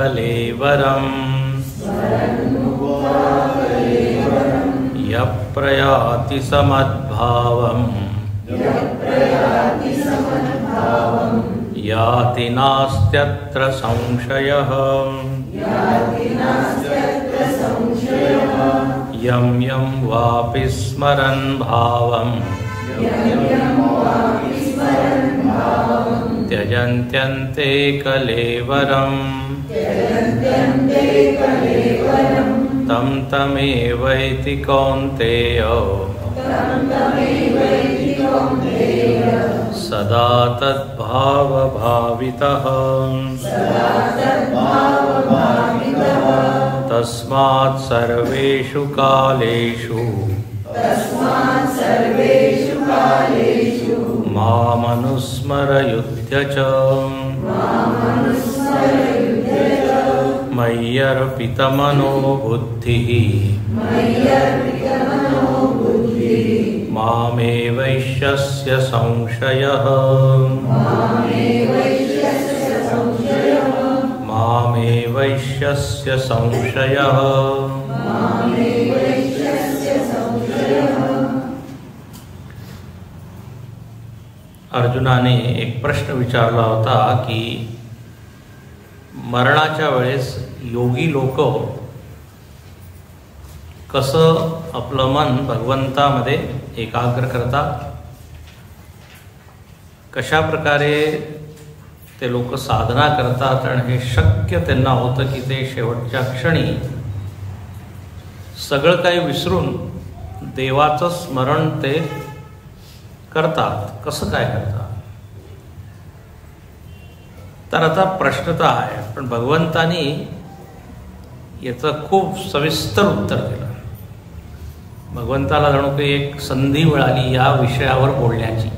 कलेवरम् यः प्रयाति समद्भावम् याति नास्त्यत्र संशयः यं यं वापि स्मरन् भावम् त्यजन्त्यन्ते कलेवरम् तं तमेवैति कौन्तेय सदा तद्भावभावितः तस्मात् सर्वेषु कालेषु मामनुस्मरयुध्य च मय्यर्पितमनो बुद्धिः मामेवैष्यस्य संशयः मामेवैष्यस्य संशयः। अर्जुनाने एक प्रश्न विचारला होता की मरणाच्या वेळेस योगी लोक कसं आपलं मन भगवंतामध्ये एकाग्र करतात, कशा प्रकारे ते लोक साधना करतात आणि हे शक्य त्यांना होतं की ते शेवटच्या क्षणी सगळं काही विसरून देवाचं स्मरण ते करतात, कसं काय करतात। तर आता प्रश्न तर आहे, पण भगवंतानी याचं खूप सविस्तर उत्तर दिलं। भगवंताला जणू काही एक संधी मिळाली या विषयावर बोलण्याची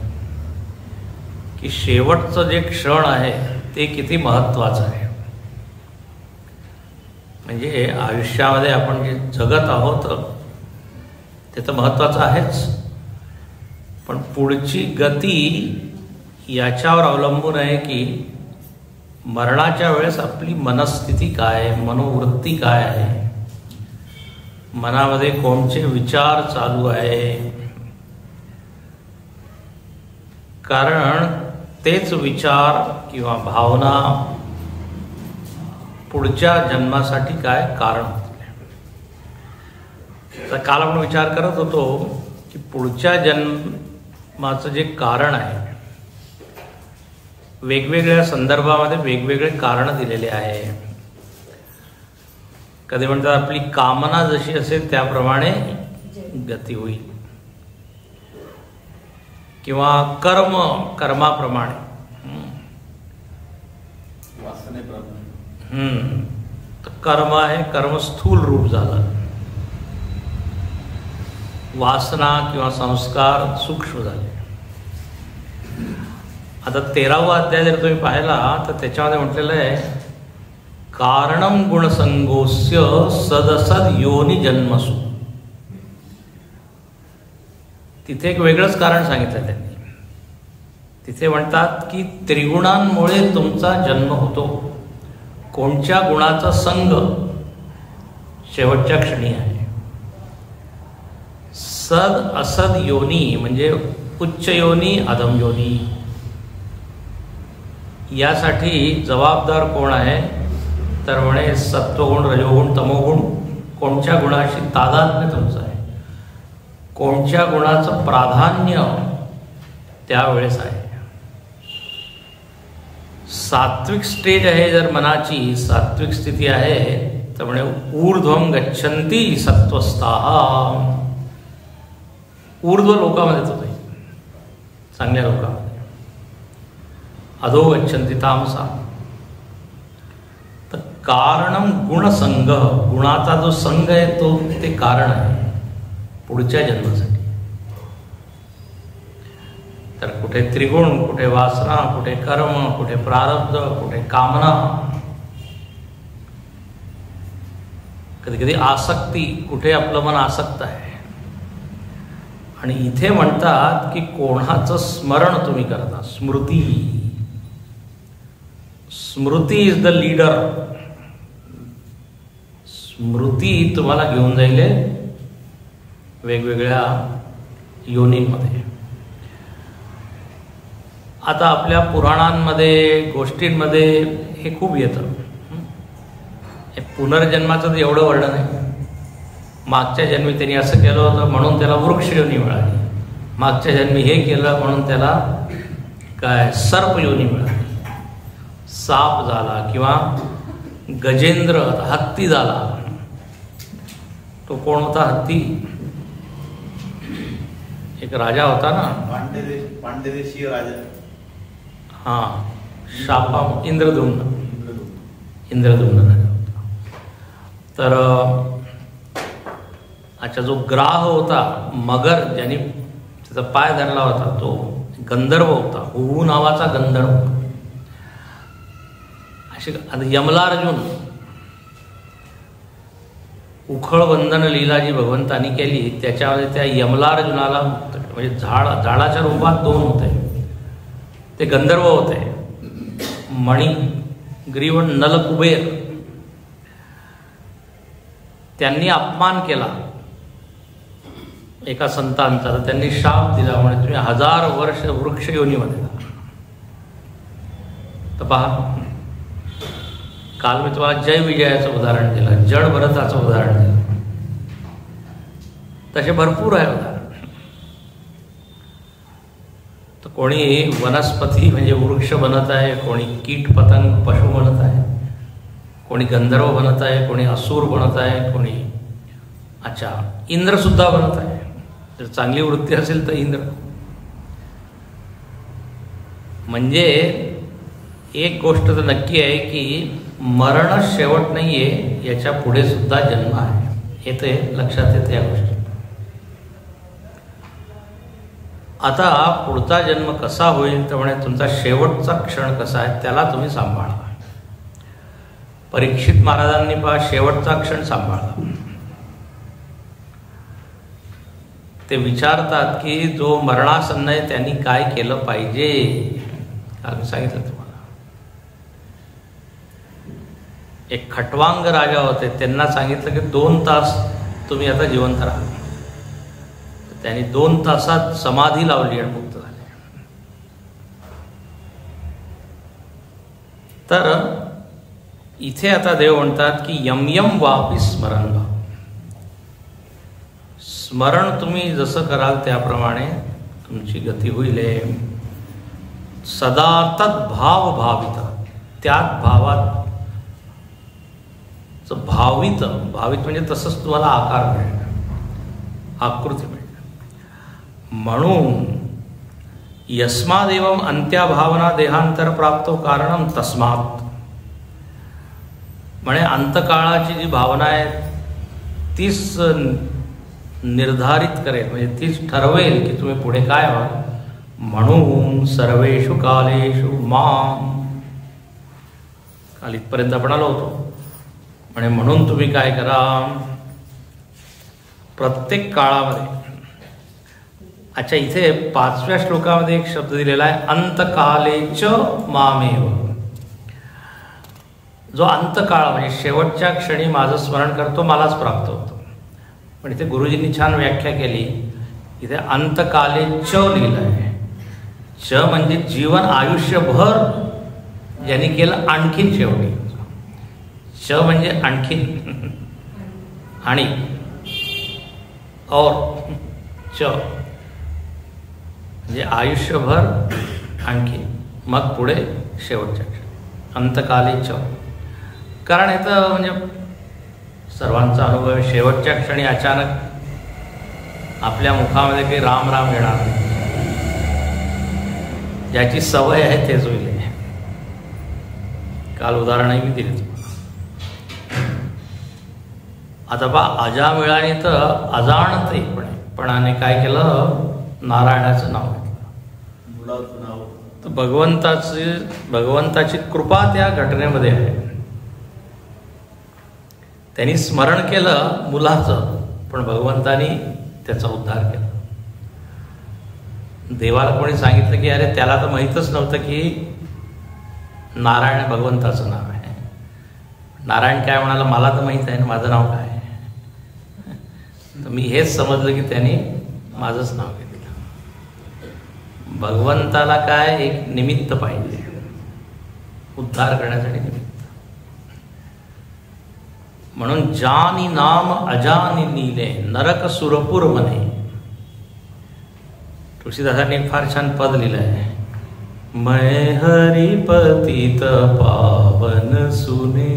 की शेवटचं जे क्षण आहे ते किती महत्त्वाचं आहे। म्हणजे आयुष्यामध्ये आपण जे जगत आहोत ते तर महत्त्वाचं आहेच, पण पुढची गती याच्यावर अवलंबून आहे की मरणाच्या वेळेस आपली मनस्थिती काय, मनोवृत्ती काय आहे, मनामध्ये कोणते विचार चालू आहे। कारण तेच विचार किंवा भावना पुढच्या जन्मासाठी काय कारण होते। तर काल आपण विचार करत होतो की पुढच्या जन्माचं जे कारण आहे वेगवेगळ्या संदर्भामध्ये वेगवेगळे कारण दिलेले आहे। कधी म्हणतात आपली कामना जशी असेल त्याप्रमाणे गती होईल, किंवा कर्माप्रमाणे तर कर्म आहे, कर्म स्थूल रूप झालं, वासना किंवा संस्कार सूक्ष्म झाले। आता 13वा अध्याय जर तुम्ही पाहिला तर त्याच्यामध्ये म्हटलेलं आहे कारणम गुणसंगोस्य सदसद योनी जन्मसु। तिथे एक वेगळंच कारण सांगितलं त्यांनी। तिथे म्हणतात की त्रिगुणांमुळे तुमचा जन्म होतो, कोणत्या गुणाचा संग शेवटच्या क्षणी आहे। सद असद योनी म्हणजे उच्च योनी अधम योनी, यासाठी जबाबदार कोण आहे तर म्हणे सत्वगुण रजोगुण तमोगुण कोणत्या गुणाशी तादात्म्य तुमचं आहे, कोणत्या गुणाचं प्राधान्य त्यावेळेस आहे। सात्विक स्टेज आहे जर मनाची, सात्विक स्थिती आहे तर म्हणे ऊर्ध्वम गच्छन्ति सत्वस्थाः, ऊर्ध्व लोकामध्ये तो जाईल, चांगल्या लोकांमध्ये। अधो गच्छन्ति तामसा। तर कारणम गुणसंग, गुणाचा जो संग आहे तो ते कारण आहे पुढच्या जन्मासाठी। तर कुठे त्रिगुण, कुठे वासना, कुठे कर्म, कुठे प्रारब्ध, कुठे कामना, कधी कधी आसक्ती, कुठे आपलं मन आसक्त आहे। आणि इथे म्हणतात की कोणाचं स्मरण तुम्ही करता, स्मृती। स्मृती इज द लीडर, स्मृती तुम्हाला घेऊन जाईल वेगवेगळ्या योनींमध्ये. आता आपल्या पुराणांमध्ये गोष्टींमध्ये हे खूप येतं. हे पुनर्जन्माचं तर एवढं वर्णन आहे. मागच्या जन्मी त्यांनी असं केलं होतं म्हणून त्याला वृक्ष योनी मिळाली, मागच्या जन्मी हे केलं म्हणून त्याला काय सर्प योनी मिळाली, साप झाला किंवा गजेंद्र हत्ती झाला. तो कोण होता हत्ती? एक राजा होता ना, पांड्यदेशीय राजा. हां, शापा इंद्रद्युम्न राजा होता. तर अच्छा, जो ग्राह होता मगर, ज्यांनी त्याचा पाय धरला होता, तो गंधर्व होता, हुहू नावाचा गंधर्व. अशी यमलार्जुन उखळवंदन लीला जी भगवंतानी केली त्याच्यामध्ये त्या यमलार्जुनाला मुक्त, म्हणजे झाडाच्या रूपात दोन होते, ते गंधर्व होते. मणी ग्रीव नलकुबेर, त्यांनी अपमान केला एका संतांचा, तर त्यांनी शाप दिला म्हणे तुम्ही 1000 वर्ष वृक्ष योनीमध्ये जा. तर पहा, काल मी तुम्हाला जय विजयाचं उदाहरण दिलं, जड भरताचं उदाहरण दिलं, तसे भरपूर आहे उदाहरण. तर कोणी वनस्पती म्हणजे वृक्ष बनत आहे, कोणी कीट पतंग पशु बनत आहे, कोणी गंधर्व बनत आहे, कोणी असुर बनत आहे, कोणी अच्छा इंद्र सुद्धा बनत आहे. जर चांगली वृत्ती असेल तर इंद्र. म्हणजे एक गोष्ट तर नक्की आहे की मरण शेवट नाही आहे, याच्या पुढे सुद्धा जन्म आहे, हे ते लक्षात येते या गोष्टी. आता पुढचा जन्म कसा होईल तर म्हणे तुमचा शेवटचा क्षण कसा आहे त्याला तुम्ही सांभाळा. परीक्षित महाराजांनी पहा शेवटचा क्षण सांभाळला. ते विचारतात की जो मरणासन्न आहे त्यांनी काय केलं पाहिजे. काल सांगितलं तुम्हाला, एक खटवांग राजा होते, त्यांना सांगितलं की 2 तास तुम्ही आता जिवंत राहा. त्यांनी 2 तासात समाधी लावली आणि मुक्त झाले. तर इथे आता देव म्हणतात की यम यम वापी स्मरण भाव. स्मरण तुम्ही जसं कराल त्याप्रमाणे तुमची गती होईल. सदा तद्भाव भावित, त्यात भावात भावित म्हणजे तसंच तुम्हाला आकार मिळेल, आकृती मिळेल. म्हणून यस्मादेवम अंत्याभावना देहांतर प्राप्तो कारणम तस्मात, म्हणे अंतकाळाची जी भावना आहे तीच निर्धारित करेल, म्हणजे तीच ठरवेल की तुम्ही पुढे काय व्हाल. म्हणून सर्वेषु कालेषु माम, काल इथपर्यंत आपण आलो होतो. म्हणे म्हणून तुम्ही काय करा, प्रत्येक काळामध्ये. अच्छा, इथे 5व्या श्लोकामध्ये एक शब्द दिलेला आहे अंतकालेच मामेव. जो अंतकाळ म्हणजे शेवटच्या क्षणी माझं स्मरण करतो मलाच प्राप्त होतो. पण इथे गुरुजींनी छान व्याख्या केली. इथे अंतकाले च लिहिलं आहे. च म्हणजे जीवन आयुष्यभर ज्यांनी केलं आणखीन शेवटी. च म्हणजे आणखीन आणि और च म्हणजे आयुष्यभर आणखीन, मग पुढे शेवटच्या अंतकाले च. कारण इथं म्हणजे सर्वांचा अनुभव शेवटच्या क्षणी अचानक आपल्या मुखामध्ये काही राम राम येणार नाही. ज्याची सवय आहे तेच होईल. काल उदाहरणही मी दिली. आता पहा, अजामिळाने तर अजाणतेपणाने काय केलं, नारायणाचं नाव घेतलं. तर भगवंताची कृपा त्या घटनेमध्ये आहे. त्यांनी स्मरण केलं मुलाचं, पण भगवंतानी त्याचा उद्धार केला. देवाला कोणी सांगितलं की अरे त्याला तर माहीतच नव्हतं की नारायण भगवंताचं नाव आहे. नारायण काय म्हणाला, मला तर माहीत आहे ना माझं नाव काय. तर मी हेच समजलं की त्याने माझंच नाव घेतलं. भगवंताला काय, एक निमित्त पाहिजे उद्धार करण्यासाठी, निमित्त. म्हणून जानी नाम अजानी नीले नरक सुरपूर म्हणे. तुळशीदासांनी एक फार छान पद लिहिलं आहे. मैं हरि पतित पावन सुने,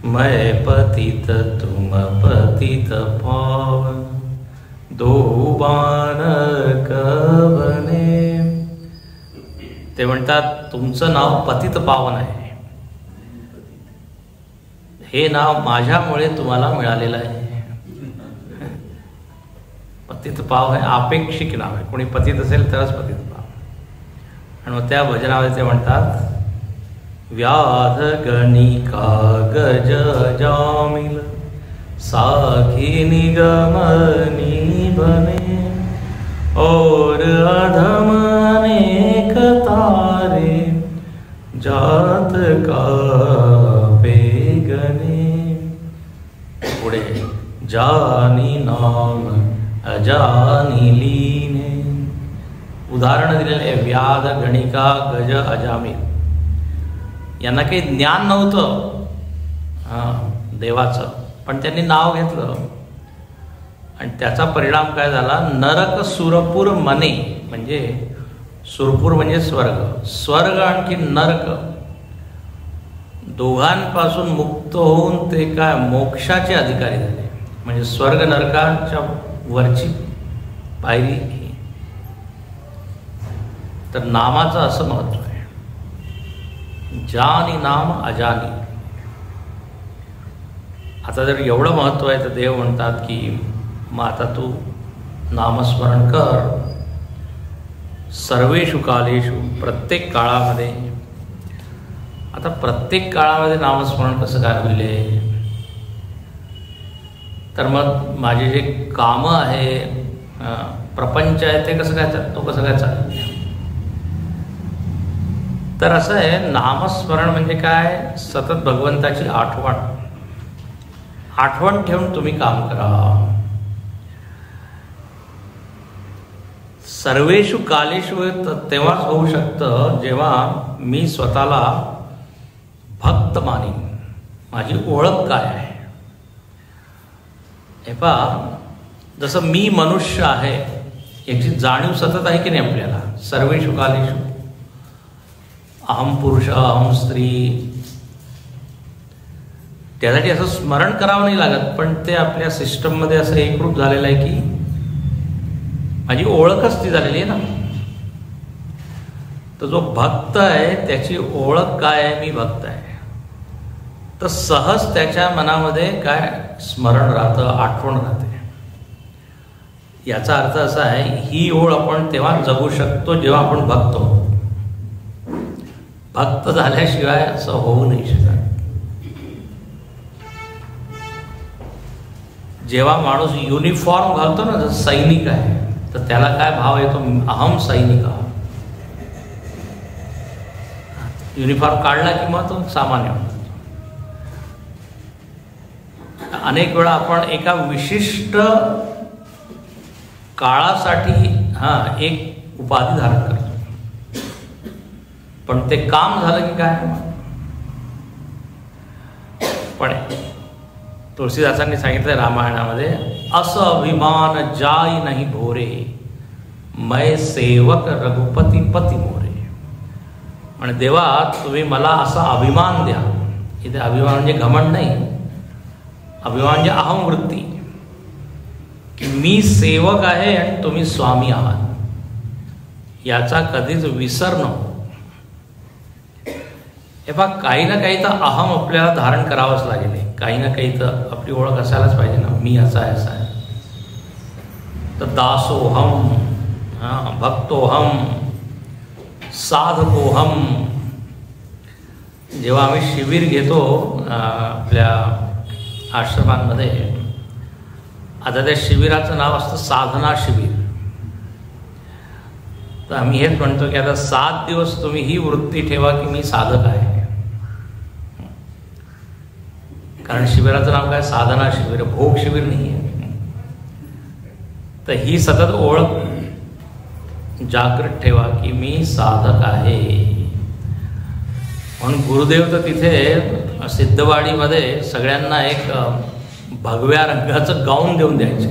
मैं पतित तुम पतित पावन, दो बाण कवने. ते म्हणतात तुमचं नाव पतित पावन आहे, हे नाव माझ्यामुळे तुम्हाला मिळालेलं आहे. पतित पाव हे अपेक्षिक नाव आहे, कोणी पतित असेल तरच पतित पाव. आणि मग त्या भजनामध्ये ते म्हणतात व्याध गणिका गज जामिल, साखी निगमनी बने, और अधम अनेक तारे, जात का पेगने. पुढे जानी नाम अजानी लीने. उदाहरण दिलेले व्याध गणिका गज अजामिल. यांना काही ज्ञान नव्हतं देवाचं, पण त्यांनी नाव घेतलं आणि त्याचा परिणाम काय झाला, नरक सुरपूर मने. म्हणजे सुरपूर म्हणजे स्वर्ग, स्वर्ग आणखी नरक दोघांपासून मुक्त होऊन ते काय मोक्षाचे अधिकारी झाले. म्हणजे स्वर्ग नरकाच्या वरची पायरी ही. तर नामाचं असं महत्व आहे. जानी नाम अजानी. आता जर एवढं महत्व आहे तर देव म्हणतात की मग आता तू नामस्मरण कर सर्वेषु कालेषु, प्रत्येक काळामध्ये. आता प्रत्येक काळामध्ये नामस्मरण कसं काय होईल, तर मग माझे जे कामं आहे, प्रपंच आहे, ते कसं काय तो कसं काय चालेल. तर असं आहे, नामस्मरण म्हणजे काय, सतत भगवंताची आठवण ठेवून तुम्ही काम करा. सर्वेषु कालेषु तेव्हाच होऊ शकतं जेव्हा मी स्वतःला भक्त मानीन, माझी ओळख काय आहे. हे पहा, जसं मी मनुष्य आहे याची जाणीव सतत आहे की नाही आपल्याला. सर्वेषु कालेषु अहम पुरुष अहम स्त्री. त्यासाठी असं स्मरण करावं नाही लागत, पण ते आपल्या सिस्टममध्ये असं एकरूप झालेलं आहे की माझी ओळखच ती झालेली आहे ना. तर जो भक्त आहे त्याची ओळख काय आहे, मी भक्त आहे. तर सहज त्याच्या मनामध्ये काय स्मरण राहतं, आठवण राहते. याचा अर्थ असा आहे, ही ओळ आपण तेव्हा जगू शकतो जेव्हा आपण भक्त होतो. भक्त झाल्याशिवाय असं होऊ नाही शकत. जेव्हा माणूस युनिफॉर्म घालतो ना, जर सैनिक आहे तर त्याला काय भाव येतो, अहम सैनिक. युनिफॉर्म काढला की मग तो सामान्य होतो. अनेक वेळा आपण एका विशिष्ट काळासाठी एक उपाधी धारण करतो, पण ते काम झालं की काय. पण तुळशीदासांनी सांगितलं रामायणामध्ये, असं अभिमान जाई नाही भोरे, मै सेवक रघुपती पती मोरे. म्हणजे देवा तुम्ही मला असा अभिमान द्या. इथे अभिमान म्हणजे घमंड नाही, अभिमान म्हणजे अहमवृत्ती, की मी सेवक आहे आणि तुम्ही स्वामी आहात, याचा कधीच विसर नको. हे बघ, काही ना काही तर अहम आपल्याला धारण करावंच लागेल. काही ना काही तर आपली ओळख असायलाच पाहिजे ना, मी असा आहे असा आहे. तर दासोहम, भक्तोहम, साधकोहम. जेव्हा आम्ही शिबिर घेतो आपल्या आश्रमांमध्ये, आता त्या शिबिराचं नाव असतं साधना शिबिर. तर आम्ही हेच म्हणतो की आता 7 दिवस तुम्ही ही वृत्ती ठेवा की मी साधक आहे. कारण शिबिराचं नाव काय, साधना शिबिर, भोग शिबिर नाही आहे. तर ही सतत ओळख जागृत ठेवा की मी साधक आहे. म्हणून गुरुदेव तर तिथे सिद्धवाडीमध्ये सगळ्यांना एक भगव्या रंगाचं गाऊन देऊन द्यायचे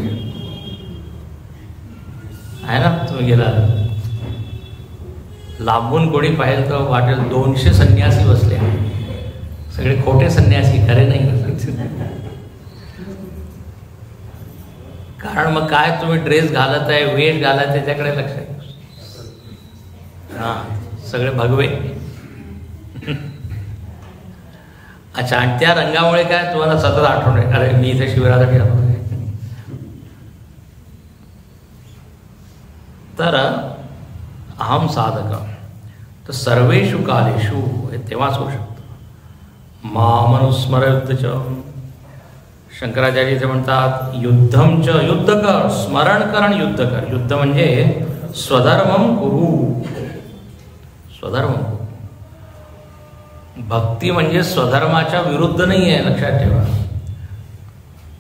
आहे ना. तुम्ही गेला लांबून कोणी पाहिलं तर वाटेल 200 संन्यासी बसले, सगळे खोटे संन्यासी, खरे नाही. कारण मग काय तुम्ही ड्रेस घालत आहे, वेश घालत, त्याच्याकडे लक्ष आहे. हां, सगळे भगवे. अच्छा, आणि त्या रंगामुळे काय तुम्हाला सतत आठवण आहे, अरे मी इथे शिबिरासाठी आलो. तर अहम साधक, तर सर्वेषु कालेषु हे तेव्हाच होऊ शकतं. मामनुस्मर युद्धच, शंकराचार्य इथे म्हणतात युद्धम च, युद्ध कर, स्मरण कर आणि युद्ध कर. युद्ध म्हणजे स्वधर्मम कुरु, स्वधर्म. भक्ती म्हणजे स्वधर्माच्या विरुद्ध नाही आहे, लक्षात ठेवा.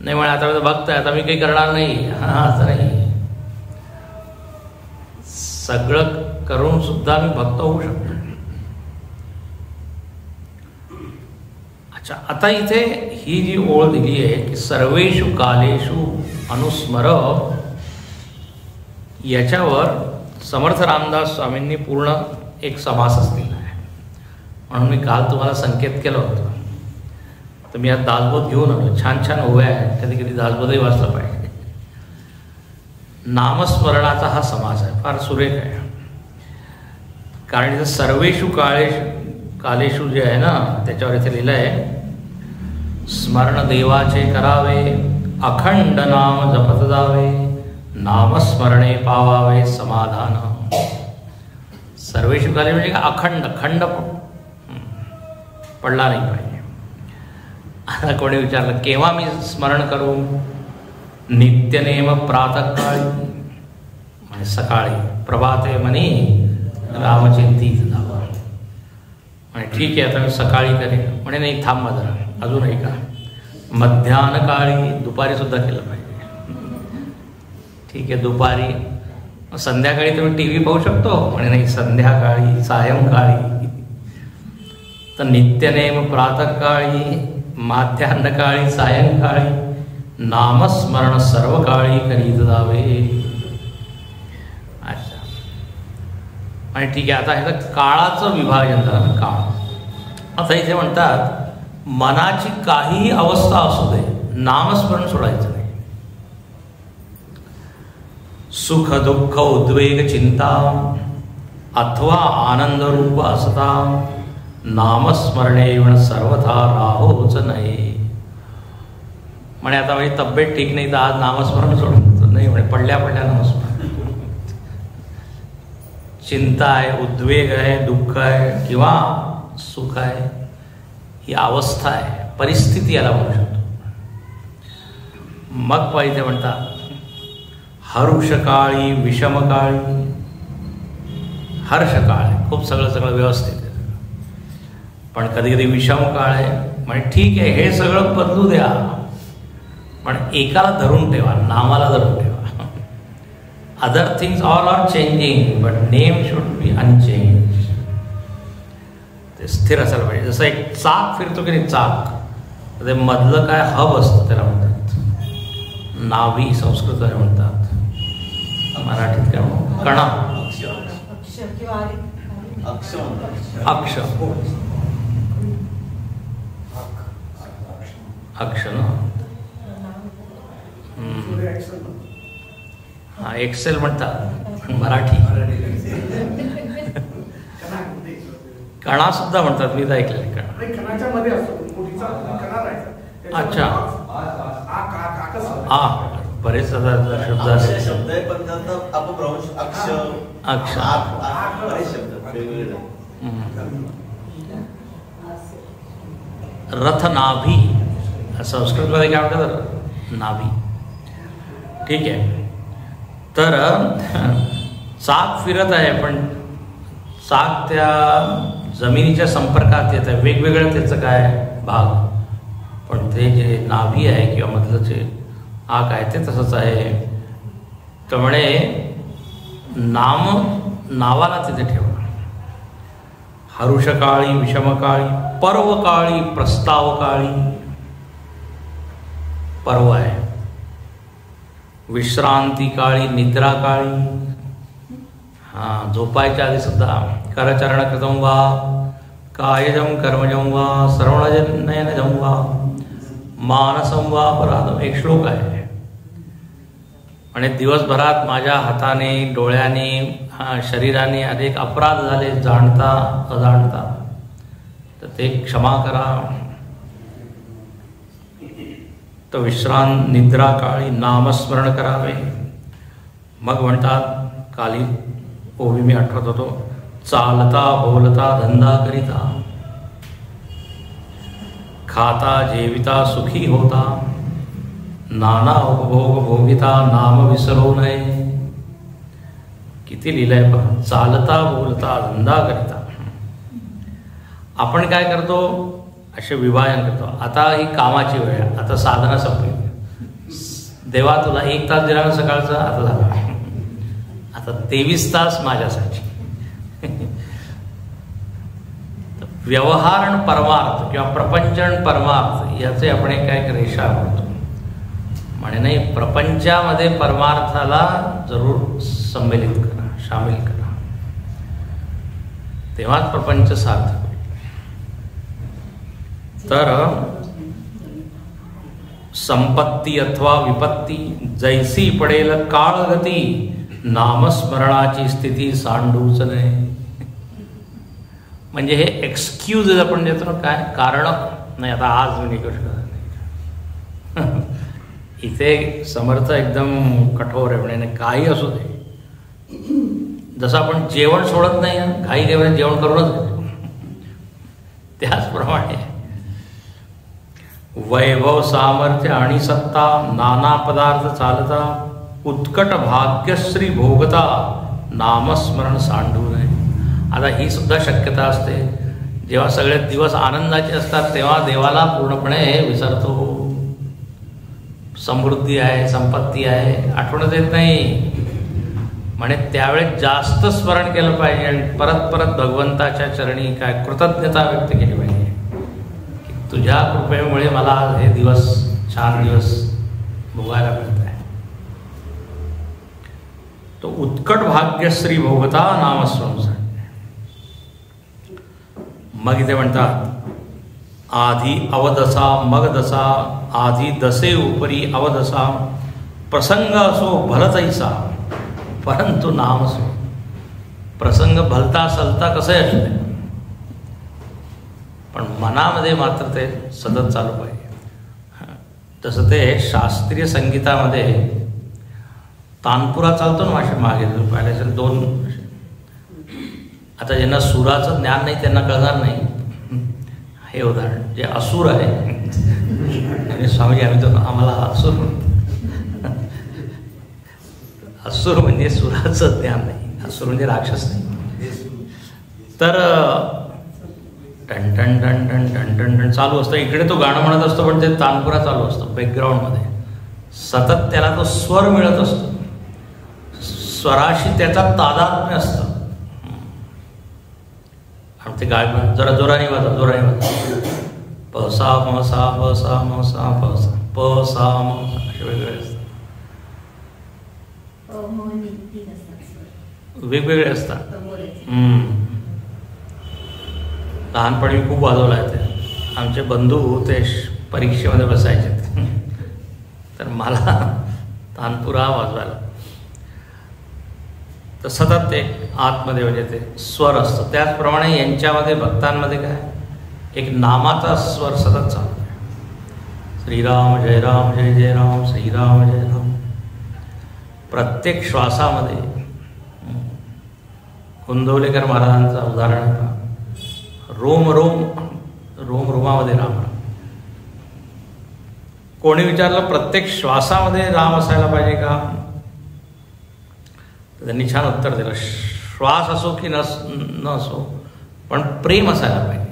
नाही म्हणे आता भक्त आहे, आता मी काही करणार नाही, हा असं नाही. सगळं करून सुद्धा मी भक्त होऊ शकतो. अच्छा, आता इथे ही जी ओळ दिली आहे की सर्वेषु कालेषु अनुस्मर, याच्यावर समर्थ रामदास स्वामींनी पूर्ण एक समासच दिला आहे. म्हणून मी काल तुम्हाला संकेत केलं होतं. तर मी आज दासबोध घेऊन आलो, छान छान ओव्या आहेत, कधी कधी दासबोधही वाचलं पाहिजे. नामस्मरणाचा हा समास आहे, फार सुरेख आहे. कारण इथं सर्वेषु कालेषु जे आहे ना, त्याच्यावर इथे लिहिलं आहे स्मरण देवाचे करावे, अखंड नाम जपत जावे, नामस्मरणे पावावे समाधान. सर्वेषु काले म्हणजे अखंड, खंड पडला नाही पाहिजे. आता कोणी विचारलं केव्हा मी स्मरण करू, नित्यनेम प्रातःकाळी, म्हणजे सकाळी, प्रभाते मनी रामचिंतीत जावा. म्हणजे ठीक आहे आता मी सकाळी करेन, म्हणे नाही थांबा जरा अजून आहे का, मध्यान्ह काळी, दुपारी सुद्धा केलं पाहिजे. ठीक आहे दुपारी, संध्याकाळी तुम्ही टी व्ही पाहू शकतो, म्हणे नाही संध्याकाळी, सायंकाळी. तर नित्यनेम प्रातःकाळी, माध्यान्हकाळी, सायंकाळी, नामस्मरण सर्व काळी करीत जावे. अच्छा, आणि ठीक आहे आता ह्याचं काळाचं विभाजन झालं. काळ आता इथे म्हणतात मनाची काहीही अवस्था असू दे, नामस्मरण सोडायचं नाही. सुख दुःख उद्वेग चिंता अथवा आनंद रूप असता, नामस्मरणे सर्वथा राहोच नाही. म्हणे आता माझी तब्येत ठीक नाही तर आज नामस्मरण सोडून नाही, म्हणे पडल्या नामस्मरण. चिंता आहे, उद्वेग आहे, दुःख आहे किंवा सुख आहे, ही अवस्था आहे, परिस्थिती याला म्हणू शकतो. मग पाहिजे म्हणतात हर्षकाळी, विषमकाळी. हर्षकाळ आहे, खूप सगळं व्यवस्थित आहे, पण कधी कधी विषम काळ आहे. म्हणजे ठीक आहे हे सगळं बदलू द्या, पण एकाला धरून ठेवा, नामाला धरून ठेवा. Other things all are changing but name should be unchange. ते स्थिर असायला पाहिजे. जसं एक चाक फिरतो की नाही, चाक ते मधलं काय हब असतं त्याला म्हणतात नाभी, संस्कृत म्हणतात, मराठीत काय म्हणतात कणा, अक्ष, अक्ष ना. हा एक्सेल म्हणतात मराठी. कणा सुद्धा म्हणतात, मी तर ऐकलेलं कणा. अच्छा हा, बरेच शब्द अक्ष, रथ नाभी, संस्कृतमध्ये काय म्हणतात नाभी. ठीक आहे, तर चाक फिरत आहे पण त्या जमिनीच्या संपर्कात येत आहे, वेगवेगळं त्याचं काय भाग, पण ते जे नाभी आहे किंवा मधलं जे आग आहे ते तसंच आहे. त्यामुळे नावाला तिथे ठेवा. हरुषकाळी विषमकाळी पर्वकाळी प्रस्तावकाळी. पर्व आहे. विश्रांती काळी निद्रा काळी. झोपायच्या आधी सुद्धा करचरण कृतं वा कायजं कर्मजं वा श्रवणनयनजं वा मानसं वा अपराधं. एक श्लोक आहे. आणि दिवसभरात माझ्या हाताने डोळ्याने शरीराने अनेक अपराध झाले जाणता अजाणता, तर ते क्षमा करा. तर विश्रांत निद्रा काळी नामस्मरण करावे. मग म्हणतात काली ओवी मी आठवत होतो, चालता बोलता धंदा करिता खाता जेविता सुखी होता नाना उपभोग भोगिता नाम विसरू नये. किती लिहिलंय पहा. चालता बोलता धंदा करिता. आपण काय करतो, असे विभाजन करतो. आता ही कामाची वेळ आहे, आता साधना संपली, देवा तुला 1 तास दिला ना सकाळचा, आता झाला, आता 23 तास माझ्यासाठी. व्यवहार आणि परमार्थ किंवा प्रपंच आणि परमार्थ याचे आपण एक काय रेषा करतो. म्हणे नाही, प्रपंचामध्ये परमार्थाला जरूर संमेलित करा, सामील करा, तेव्हाच प्रपंच सार्थक होईल. तर संपत्ती अथवा विपत्ती जैसी पडेल काळगती नामस्मरणाची स्थिती सांडूच नये. म्हणजे हे एक्सक्यूज आपण देतो ना, काय कारण नाही, आता आज मी निकष करत. इथे समर्थ एकदम कठोर आहे, म्हणजे काही असू दे. जसं आपण जेवण सोडत नाही, घाई जेवण जेवण करूनच घेतो, त्याचप्रमाणे वैभव सामर्थ्य आणि सत्ता नाना पदार्थ चालता उत्कट भाग्यश्री भोगता नामस्मरण सांडू नये. आता ही सुद्धा शक्यता असते, जेव्हा सगळे दिवस आनंदाचे असतात तेव्हा देवाला पूर्णपणे विसरतो. समृद्धी आहे, संपत्ती आहे, आठवणच येत नाही. म्हणे त्यावेळेस जास्त स्मरण केलं पाहिजे आणि परत परत भगवंताच्या चरणी काय कृतज्ञता व्यक्त केली पाहिजे की तुझ्या कृपेमुळे मला हे दिवस, छान दिवस भोगायला मिळत आहे. तो उत्कट भाग्यश्री भोगता नामस्मरण. मग इथे म्हणतात आधी अवदसा मग दसा, आधी दसे उपरी अवदसा, प्रसंग असो भलतैसा परंतु नाम असो. प्रसंग भलता सलता कसंही असू दे, पण मनामध्ये मात्र ते सतत चालू पाहिजे. तसं ते शास्त्रीय संगीतामध्ये तानपुरा चालतो ना, असे मागे पाहिल्याच्या 2. आता ज्यांना सुराचं ज्ञान नाही त्यांना कळणार नाही. हे उदाहरण जे असुर आहे, आणि स्वामी आम्ही तर आम्हाला असुर म्हणतो. असुर म्हणजे सुराचं ज्ञान नाही, असुर म्हणजे राक्षस नाही. तर टन टन टन टन टन टन टन चालू असतं, इकडे तो गाणं म्हणत असतो, पण ते तानपुरा चालू असतो बॅकग्राऊंडमध्ये. सतत त्याला तो स्वर मिळत असतो, स्वराशी त्याचा तादात्म्य असतं. आणि ते गाय जरा जोराने वाजवा, जोराने वाजवा. पसा मसा पसा मसा पसा पसा मसा, असे वेगवेगळे असतात, वेगवेगळे असतात. लहानपणी खूप वाजवला आहे ते. आमचे बंधू ते परीक्षेमध्ये बसायचे, तर मला तानपुरा वाजवायला. तर सतत ते आतमध्ये म्हणजे ते स्वर असतं. त्याचप्रमाणे यांच्यामध्ये भक्तांमध्ये काय एक नामाचा स्वर सतत चालतो. श्रीराम जय राम जय जय राम, श्रीराम जय राम. प्रत्येक श्वासामध्ये कुंदवलेकर महाराजांचं उदाहरण होतं, रोम रोम रोम रोमामध्ये राम. कोणी विचारलं प्रत्येक श्वासामध्ये राम असायला पाहिजे का, तर त्यांनी छान उत्तर दिलं, श्वास असो की न असो, पण प्रेम असायला पाहिजे.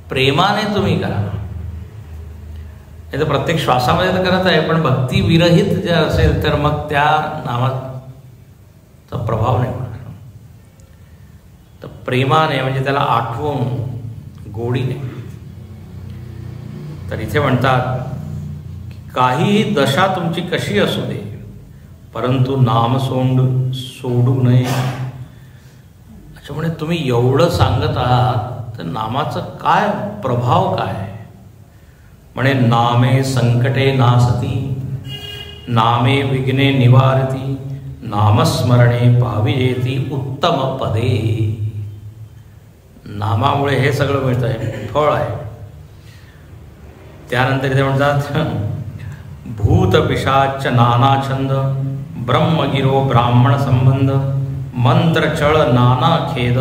प्रेमाने तुम्ही करा. हे तर प्रत्येक श्वासामध्ये तर करत आहे, पण भक्ती विरहित जे असेल तर मग त्या नामाचा प्रभाव नाही होणार. तर प्रेमाने म्हणजे त्याला आठवून गोडीने. तर इथे म्हणतात काहीही दशा तुमची कशी असू दे, परंतु नाम सोडू नये. त्याच्यामुळे तुम्ही एवढं सांगत आहात तर नामाचं काय प्रभाव काय. म्हणे नामे संकटे नासती, नामे विघ्ने निवारती, नामस्मरणे पाविजेती उत्तम पदे. नामामुळे हे सगळं मिळतं आहे, फळ आहे. त्यानंतर इथे म्हणतात भूत पिशाच नाना छंद, ब्रह्मगिरो ब्राह्मण संबंध, मंत्रचळ नाना खेद,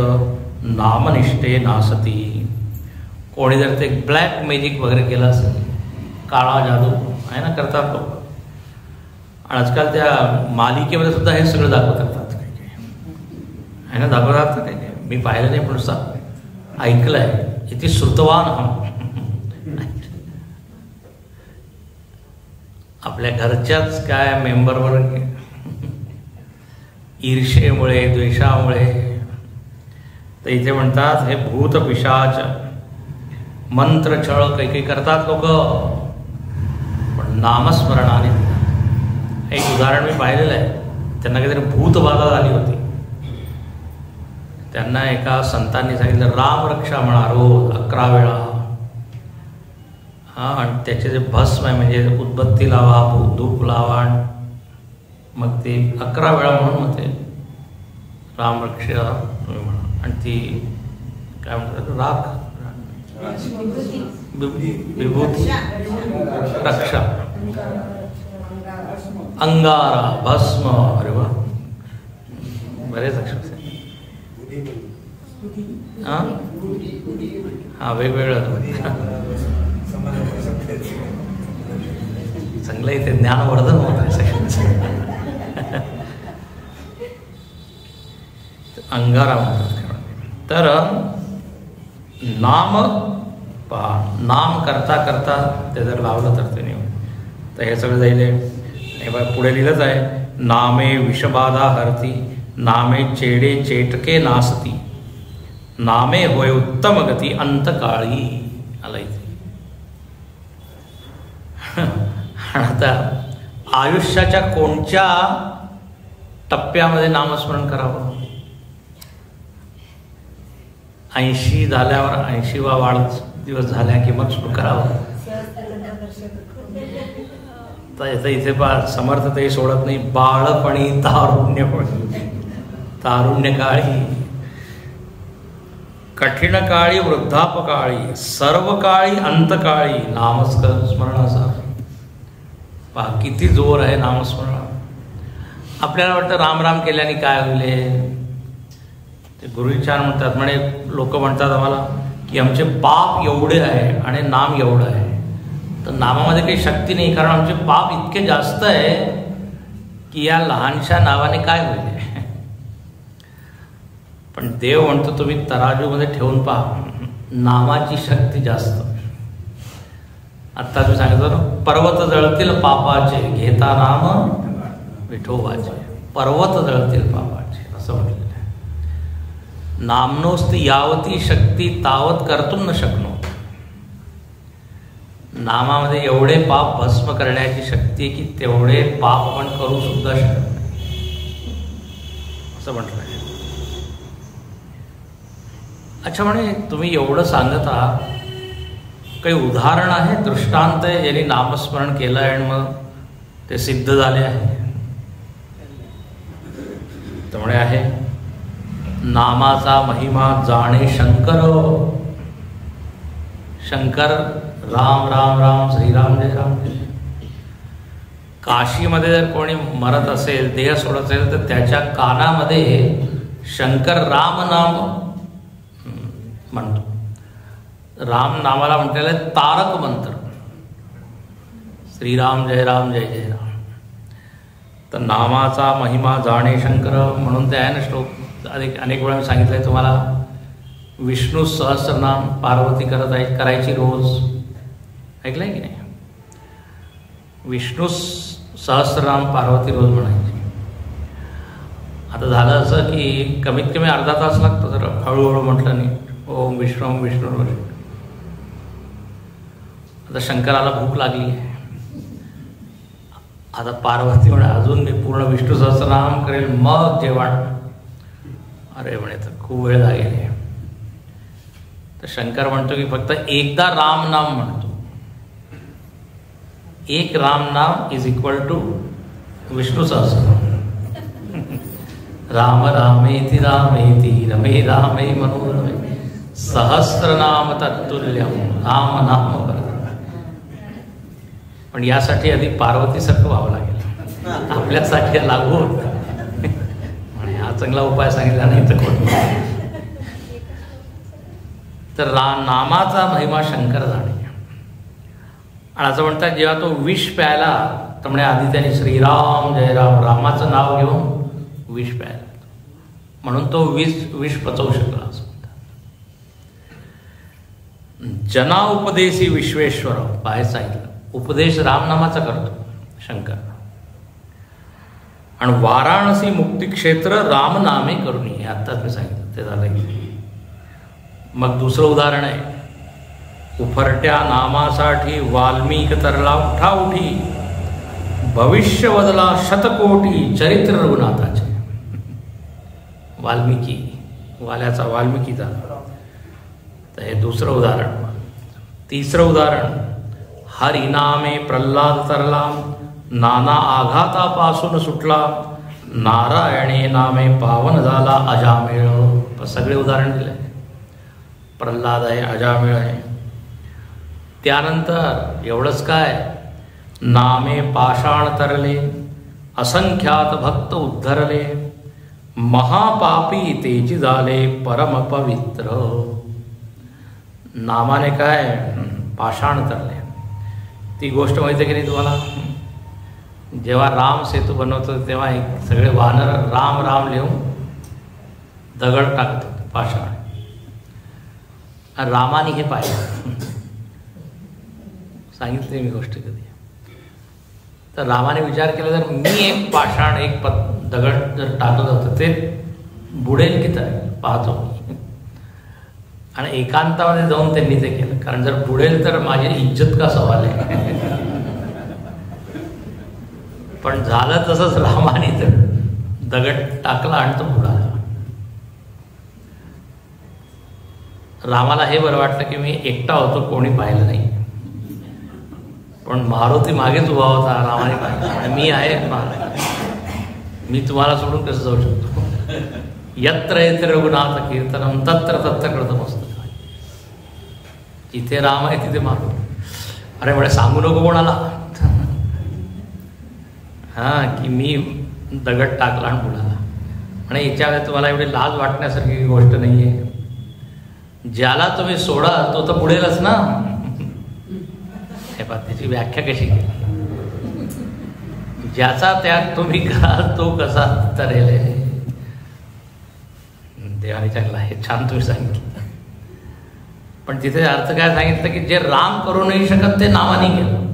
नामनिष्ठे नासती. कोणी जर ते ब्लॅक मॅजिक वगैरे केलं असेल, काळा जादू आहे ना, करतात लोक. आणि आजकाल त्या मालिकेमध्ये सुद्धा हे सगळं दाखवत असतात, काही काही आहे ना, दाखवतात काही काही. मी पाहिलं नाही, पण ऐकलं आहे. इथे श्रुतवान आपल्या घरच्याच काय मेंबरवर ईर्षेमुळे द्वेषामुळे. तर इथे म्हणतात हे भूत पिशाच मंत्रछळ काही करतात लोक, पण नामस्मरणाने. एक उदाहरण मी पाहिलेलं आहे. त्यांना काहीतरी भूतबाधा झाली होती. त्यांना एका संतांनी सांगितलं रामरक्षा म्हणा रोज 11 वेळा. हां, आणि त्याचे जे भस्म आहे म्हणजे उदबत्ती लावा, धूप लावा, मग ते 11 वेळा म्हणून मग ते रामरक्षा तुम्ही म्हणा. आणि ती काय म्हणतात, राख विभूती रक्षा, अंगारा, भस्म. अरे वा, बरेच अक्षर. हां हां, वेगवेगळं चांगलं इथे ज्ञानवर्धन होत आहे सगळ्यांचं. अंगारा म्हणतात. तर नाम पहा, नाम करता करता ते जर लावलं तर ते नाही. तर हे सगळं जाईल. हे बघा पुढे लिहिलंच आहे, नामे विषबाधा हरती, नामे चेडे चेटके नासती, नामे होय उत्तम गती अंतकाळी. आला इथे. आता आयुष्याच्या कोणत्या टप्प्यामध्ये नामस्मरण करावं. 80 झाल्यावर, 80वा वाढदिवस झाल्या की मग सुरू करावं. तर इथे समर्थ तेही सोडत नाही. बाळपणी तारुण्यपणी, तारुण्यकाळी, कठीण काळी, वृद्धापकाळी, सर्व काळी, अंतकाळी नामस्मरणाचा. पहा किती जोर आहे नामस्मरण. आपल्याला वाटतं राम राम केल्याने काय होईल. ते गुरुजी छान म्हणतात. म्हणे लोक म्हणतात आम्हाला की आमचे पाप एवढे आहे आणि नाम एवढं आहे. तर नामामध्ये काही शक्ती नाही, कारण आमचे पाप इतके जास्त आहे की या लहानशा नावाने काय होईल. पण देव म्हणतो तुम्ही तराजूमध्ये ठेवून पहा, नामाची शक्ती जास्त. आत्ता तुम्ही सांगितलं ना, पर्वत जळतील पापाचे घेता नाम विठोबाचे. पर्वत जळतील पापाचे असं म्हटलेलं आहे. नामनोस्ति यावती शक्ती तावत कर्तुम न शकनो. नामामध्ये एवढे पाप भस्म करण्याची शक्ती आहे की तेवढे पाप आपण करू सुद्धा शकत नाही असं म्हटलं आहे. अच्छा, म्हणे तुम्ही एवढं सांगत आहात, काही उदाहरण आहे, दृष्टांत आहे ज्यांनी नामस्मरण केलं आहे आणि मग ते सिद्ध झाले आहे. त्यामुळे आहे नामाचा महिमा जाणे शंकर. शंकर राम राम राम, श्रीराम जय राम जय. काशीमध्ये जर कोणी मरत असेल, देह सोडत असेल, तर त्याच्या कानामध्ये शंकर राम नाम म्हणतो. राम नामाला म्हटलेलं आहे तारक मंत्र, श्रीराम जय राम जय जय राम. तर नामाचा महिमा जाणे शंकर म्हणून ते आहे ना श्लोक. अनेक वेळा मी सांगितलं आहे तुम्हाला. विष्णू सहस्रनाम पार्वती करायची रोज, ऐकलंय की नाही. विष्णू सहस्रनाम पार्वती रोज म्हणायची. आता झालं असं की कमीत कमी अर्धा तास लागतो जर हळूहळू म्हटलं नाही. ओम विष्णू रोज. आता शंकराला भूक लागली आहे. आता पार्वती म्हणे अजून मी पूर्ण विष्णू सहस्रनाम करेल मग जेवण. अरे म्हणे तर खूप वेळ लागेल. तर शंकर म्हणतो की फक्त एकदा राम नाम म्हणतो. एक राम नाम इज इक्वल टू विष्णू सहस्रनाम. राम रामेति रामेति रमे रामे मनोरमे सहस्रनाम तत्तुल्यम राम नाम परम. पण यासाठी आधी पार्वतीसारखं व्हावं लागेल. आपल्यासाठी लागू होत आणि हा चांगला उपाय सांगितला नाही तर कोण. तर नामाचा महिमा शंकर जाणे. आणि असं म्हणतात जेव्हा तो विष प्यायला तर म्हणे आधी त्याने श्रीराम जय राम रामाचं नाव घेऊन विष प्यायला म्हणून तो विष पचवू शकला असं म्हणतात. जना उपदेशी विश्वेश्वर बाहेर सांगितलं. उपदेश रामनामाचा करतो शंकर. आणि वाराणसी मुक्तिक्षेत्र रामनामे करुणी हे आत्ताच मी सांगितलं ते झालं की. मग दुसरं उदाहरण आहे. उफरट्या नामासाठी वाल्मिक तरला उठाउठी भविष्य बदला शतकोटी चरित्र रघुनाथाचे. वाल्मिकी वाल्याचा वाल्मिकीचा. तर हे दुसरं उदाहरण. तिसरं उदाहरण हरिनामे प्रल्हाद तरला नाना आघातापासून सुटला नारायणे नामे पावन झाला अजामेळ. सगळे उदाहरण दिले. प्रल्हाद आहे अजामेळ आहे. त्यानंतर एवढंच काय नामे पाषाण तरले असंख्यात भक्त उद्धरले महापापी तेजी झाले परम पवित्र. नामाने काय पाषाण तरले. ती गोष्ट माहिती आहे की नाही तुम्हाला. जेव्हा राम सेतू बनवतो तेव्हा एक सगळे वानर राम राम लिहून दगड टाकत होते पाषाण. रामाने हे पाहिलं. सांगितले मी गोष्ट कधी. तर रामाने विचार केला जर मी एक पाषाण एक दगड जर टाकलं होतं ते बुडेल की तर पाहतो. आणि एकांतामध्ये जाऊन त्यांनी ते केलं. कारण जर बुडेल तर माझी इज्जत का सवाल आहे. पण झालं तसंच रामाने तर दगड टाकला आणि तो बुडाला. रामाला हे बरं वाटलं की मी एकटा होतो कोणी पाहिलं नाही. पण मारुती मागेच उभा होता. रामाने पाहिलं मी आहे मी तुम्हाला सोडून कसं जाऊ शकतो. यत्र यत्र रघुनाथ कीर्तनम तत्र तत्र कृतमस्तक. जिथे राम आहे तिथे मारू. अरे म्हणे सांगू नको कोणाला की मी दगड टाकला आणि बुडाला. आणि याच्यामध्ये तुम्हाला एवढी लाज वाटण्यासारखी गोष्ट नाही आहे. ज्याला तुम्ही सोडा तो तर बुडेलच ना. हे पहा त्याची व्याख्या कशी केली. ज्याचा त्याग तुम्ही कराल तो कसा तरेल. देवाने चांगला आहे छान तुम्ही सांगितलं. पण तिथे अर्थ काय सांगितलं की जे राम करू नाही शकत ते नावाने केलं.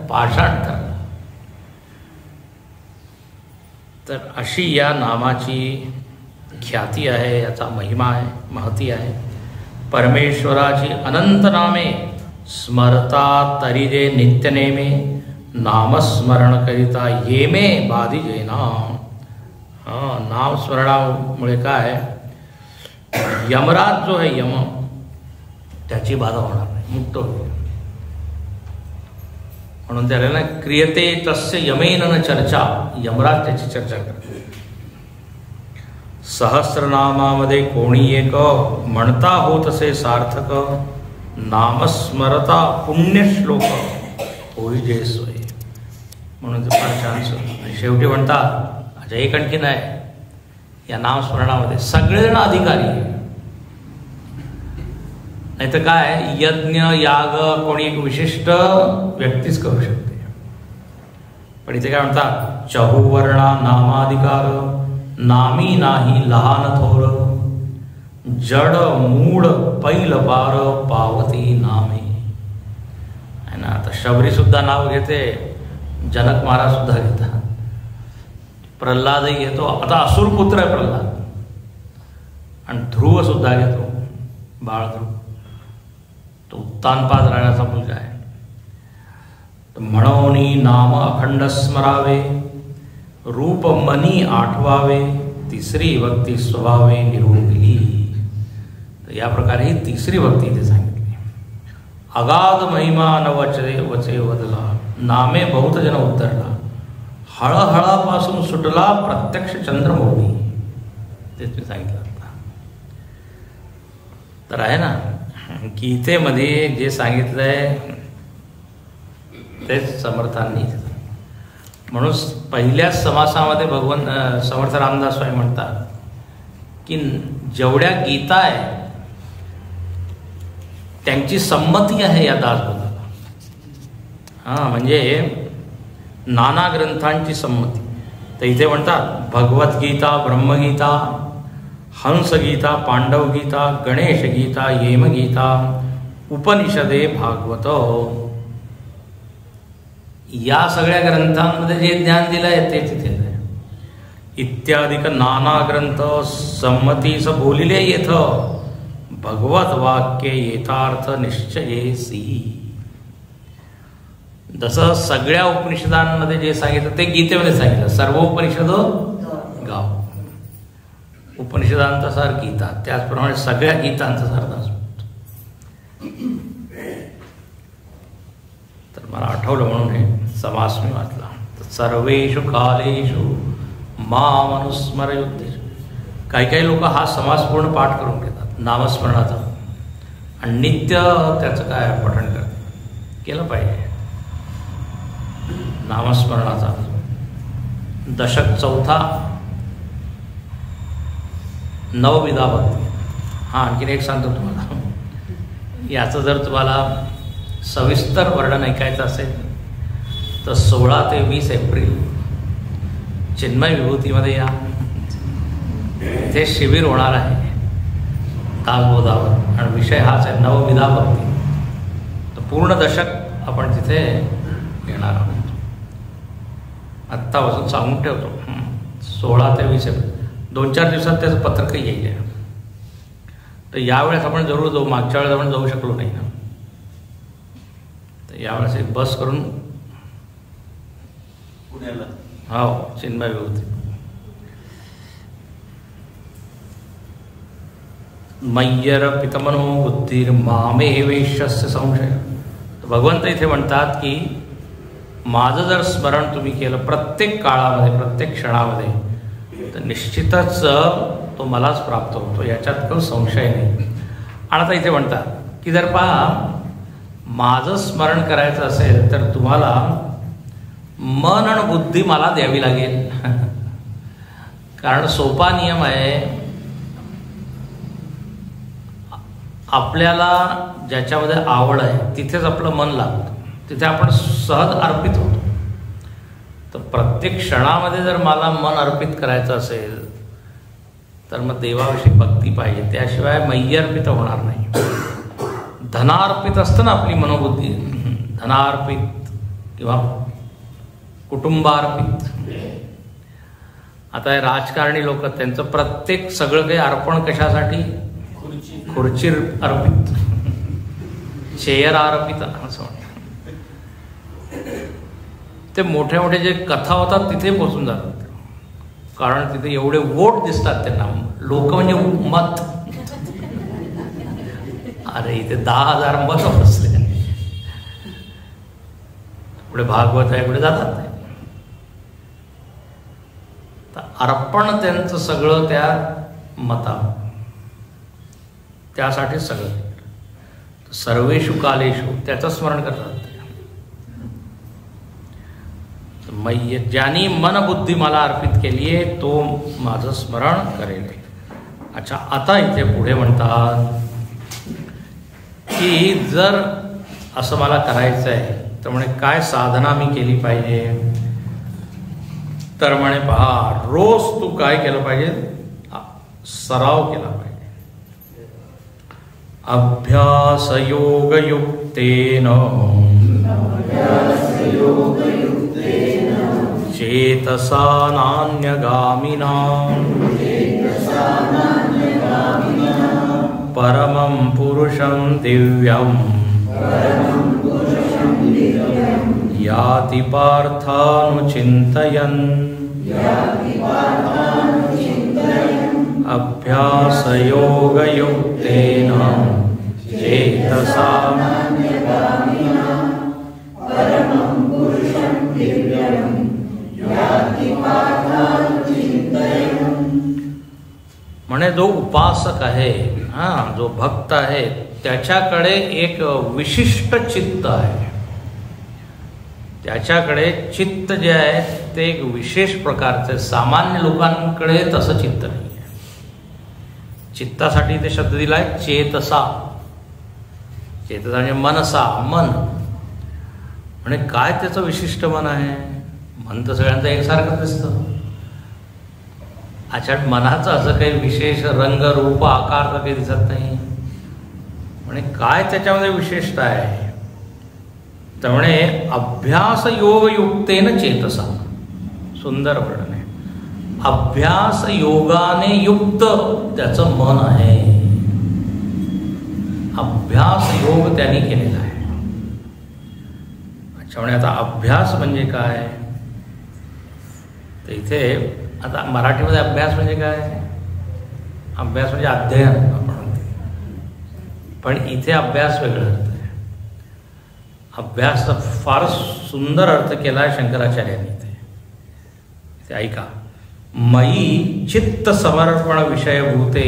पाषाण तर अशी या नामाची ख्याती आहे. याचा महिमा आहे महती आहे. परमेश्वराची अनंत नामे स्मरता तरी नित्यनेमे नामस्मरण करिता येमे बाधी जैना. नाम स्मरणामुळे काय यमराज जो आहे यम त्याची बाधा होणार नाही मुक्त होईल. म्हणून त्याला ना क्रियते तस्य यमेन न चर्चा. यमराज त्याची चर्चा करते. सहस्रनामामध्ये कोणी एक म्हणता होत असे सार्थक नामस्मरता पुण्यश्लोक होई जे सोय. म्हणून ते फार छान. शेवटी म्हणतात एक आणखीन आहे या नामस्मरणामध्ये सगळेजण अधिकारी आहे. नाही तर काय यज्ञ याग कोणी एक विशिष्ट व्यक्तीच करू शकते. पण इथे काय म्हणतात चहुवर्णा नामाधिकार नामी नाही लहान थोर जड मूळ पैल पार पावती नामे. आहे ना. आता शबरी सुद्धा नाव घेते, जनक महाराज सुद्धा घेतात, प्रल्हादही घेतो. आता असुरपुत्र आहे प्रल्हाद, आणि ध्रुव सुद्धा घेतो, बाळ ध्रुव, तो उत्तानपाद राजाचा मुलगा आहे. म्हणोनी नाम अखंड स्मरावे, रूप मनी आठवावे, तिसरी भक्ती स्वभावे निरोगिली. तर या प्रकारे ही तिसरी भक्ती इथे सांगितली. अगाध महिमा न वचे वचे वदला, नामे बहुत जन उतरला, हळहळापासून सुटला प्रत्यक्ष चंद्रमौली. तेच मी सांगितलं आता. तर आहे ना, गीतेमध्ये जे सांगितलंय तेच समर्थांनी. म्हणून पहिल्याच समासामध्ये समर्थ रामदास स्वामी म्हणतात की जेवढ्या गीता आहे त्यांची संमती आहे या दासबोधाला. हां, म्हणजे नाना ग्रंथांची संमती. तर इथे म्हणतात भगवद्गीता, ब्रह्मगीता, हंसगीता, पांडवगीता, गणेशगीता, येमगीता, उपनिषदे, भागवत, या सगळ्या ग्रंथांमध्ये जे ज्ञान दिलं आहे ते तिथे आहे. इत्यादिक नाना ग्रंथ संमतीस बोलिले येथ, भगवत वाक्य येथार्थ निश्चयेसी. जसं सगळ्या उपनिषदांमध्ये जे सांगितलं ते गीतेमध्ये सांगितलं. सर्व उपनिषद गाव, उपनिषदांचा सार गीता, त्याचप्रमाणे सगळ्या गीतांचा सार दासबोध. तर मला आठवलं म्हणून हे समास मी वाचला. तर सर्वेषु कालेषु मामनुस्मरयुद्धेषु. काही काही लोक हा समास पूर्ण पाठ करून घेतात नामस्मरणाचा, आणि नित्य त्याचं काय पठण करतात. केलं पाहिजे नामस्मरणाचा. दशक 4 नवविधा भक्ती. हां, आणखीन एक सांगतो तुम्हाला. याचं जर तुम्हाला सविस्तर वर्णन ऐकायचं असेल तर 16 ते 20 एप्रिल चिन्मय विभूतीमध्ये या. इथे शिबिर होणार आहे दासबोधावर, आणि विषय हाच आहे नवविधा भक्ती. तर पूर्ण दशक आपण तिथे घेणार आहोत. आत्तापासून सांगून ठेवतो. 16 ते 20 एप्रिल 2-4 दिवसात त्याचं पत्रकही येईल. तर यावेळेस आपण जरूर जाऊ. मागच्या वेळेस आपण जाऊ शकलो नाही ना. तर यावेळेस एक बस करून पुण्याला, हो, चिन्मय विभूती. मय्यर पितमनो बुद्धिर मामे वेश्यस्य संशय. भगवंत इथे म्हणतात की माझं जर स्मरण तुम्ही केलं प्रत्येक काळामध्ये, प्रत्येक क्षणामध्ये, तर निश्चितच तो मलाच प्राप्त होतो, याच्यात काही संशय नाही. आणि आता इथे म्हणतात की जर पहा माझं स्मरण करायचं असेल तर तुम्हाला मन आणि बुद्धी मला द्यावी लागेल. कारण सोपा नियम आहे, आपल्याला ज्याच्यामध्ये आवड आहे तिथेच आपलं मन लागतं, तिथे आपण सहज अर्पित होतो. तर प्रत्येक क्षणामध्ये जर मला मन अर्पित करायचं असेल तर मग देवाविषयी भक्ती पाहिजे, त्याशिवाय मय्य अर्पित होणार नाही. धनार्पित असतं ना आपली मनोबुद्धी, धनार्पित किंवा कुटुंबार्पित. आता हे राजकारणी लोक, त्यांचं प्रत्येक सगळं काही अर्पण कशासाठी? खुर्ची अर्पित, चेअर अर्पित असं म्हणतात. ते मोठे मोठे जे कथा होतात तिथे पोचून जातात, कारण तिथे एवढे वोट दिसतात त्यांना. लोक म्हणजे मत. अरे इथे 10,000 मत बसले, पुढे भागवत आहे, पुढे जातात नाही. तर अर्पण त्यांचं सगळं त्या मता, त्यासाठी सगळं. सर्वेषु कालेषु त्याचं स्मरण करतात. मय्य, ज्यांनी मनबुद्धी मला अर्पित केली आहे तो माझं स्मरण करेल. अच्छा, आता इथे पुढे म्हणतात की जर असं मला करायचं आहे तर म्हणे काय साधना मी केली पाहिजे? तर म्हणे पहा, रोज तू काय केलं पाहिजे? सराव केला पाहिजे. अभ्यास योग युक्तेन चेतसा नान्यगामिनां परमं पुरुषं दिव्यं याति पार्थानुचिन्तयन् अभ्यासयोगयुक्तेन चेतसा म्हणे जो उपासक आहे, जो भक्त आहे, त्याच्याकडे एक विशिष्ट चित्त आहे. त्याच्याकडे चित्त जे आहे ते एक विशेष प्रकारचे, सामान्य लोकांकडे तसं चित्त नाही आहे. चित्तासाठी ते शब्द दिलाय चेतसा. चेतसा म्हणजे मनसा, मन. म्हणजे काय त्याचं विशिष्ट मन आहे? मन तर सगळ्यांचं एकसारखं दिसतं. अच्छा, मनाचं असं काही विशेष रंग रूप आकार तर काही दिसत नाही. म्हणजे काय त्याच्यामध्ये विशेषता आहे? त्यामुळे अभ्यास योग युक्तेन चेतसा. सुंदर वर्णन आहे. अभ्यास योगाने युक्त त्याचं मन आहे. अभ्यास योग त्यांनी केलेला आहे. अच्छा, म्हणजे आता अभ्यास म्हणजे काय? तर इथे आता मराठीमध्ये अभ्यास म्हणजे काय? अभ्यास म्हणजे अध्ययन आपण म्हणतो, पण इथे अभ्यास वेगळा अर्थ आहे. अभ्यास फार सुंदर अर्थ केला आहे शंकराचार्यांनी इथे ऐका. मयी चित्त समर्पण विषयभूते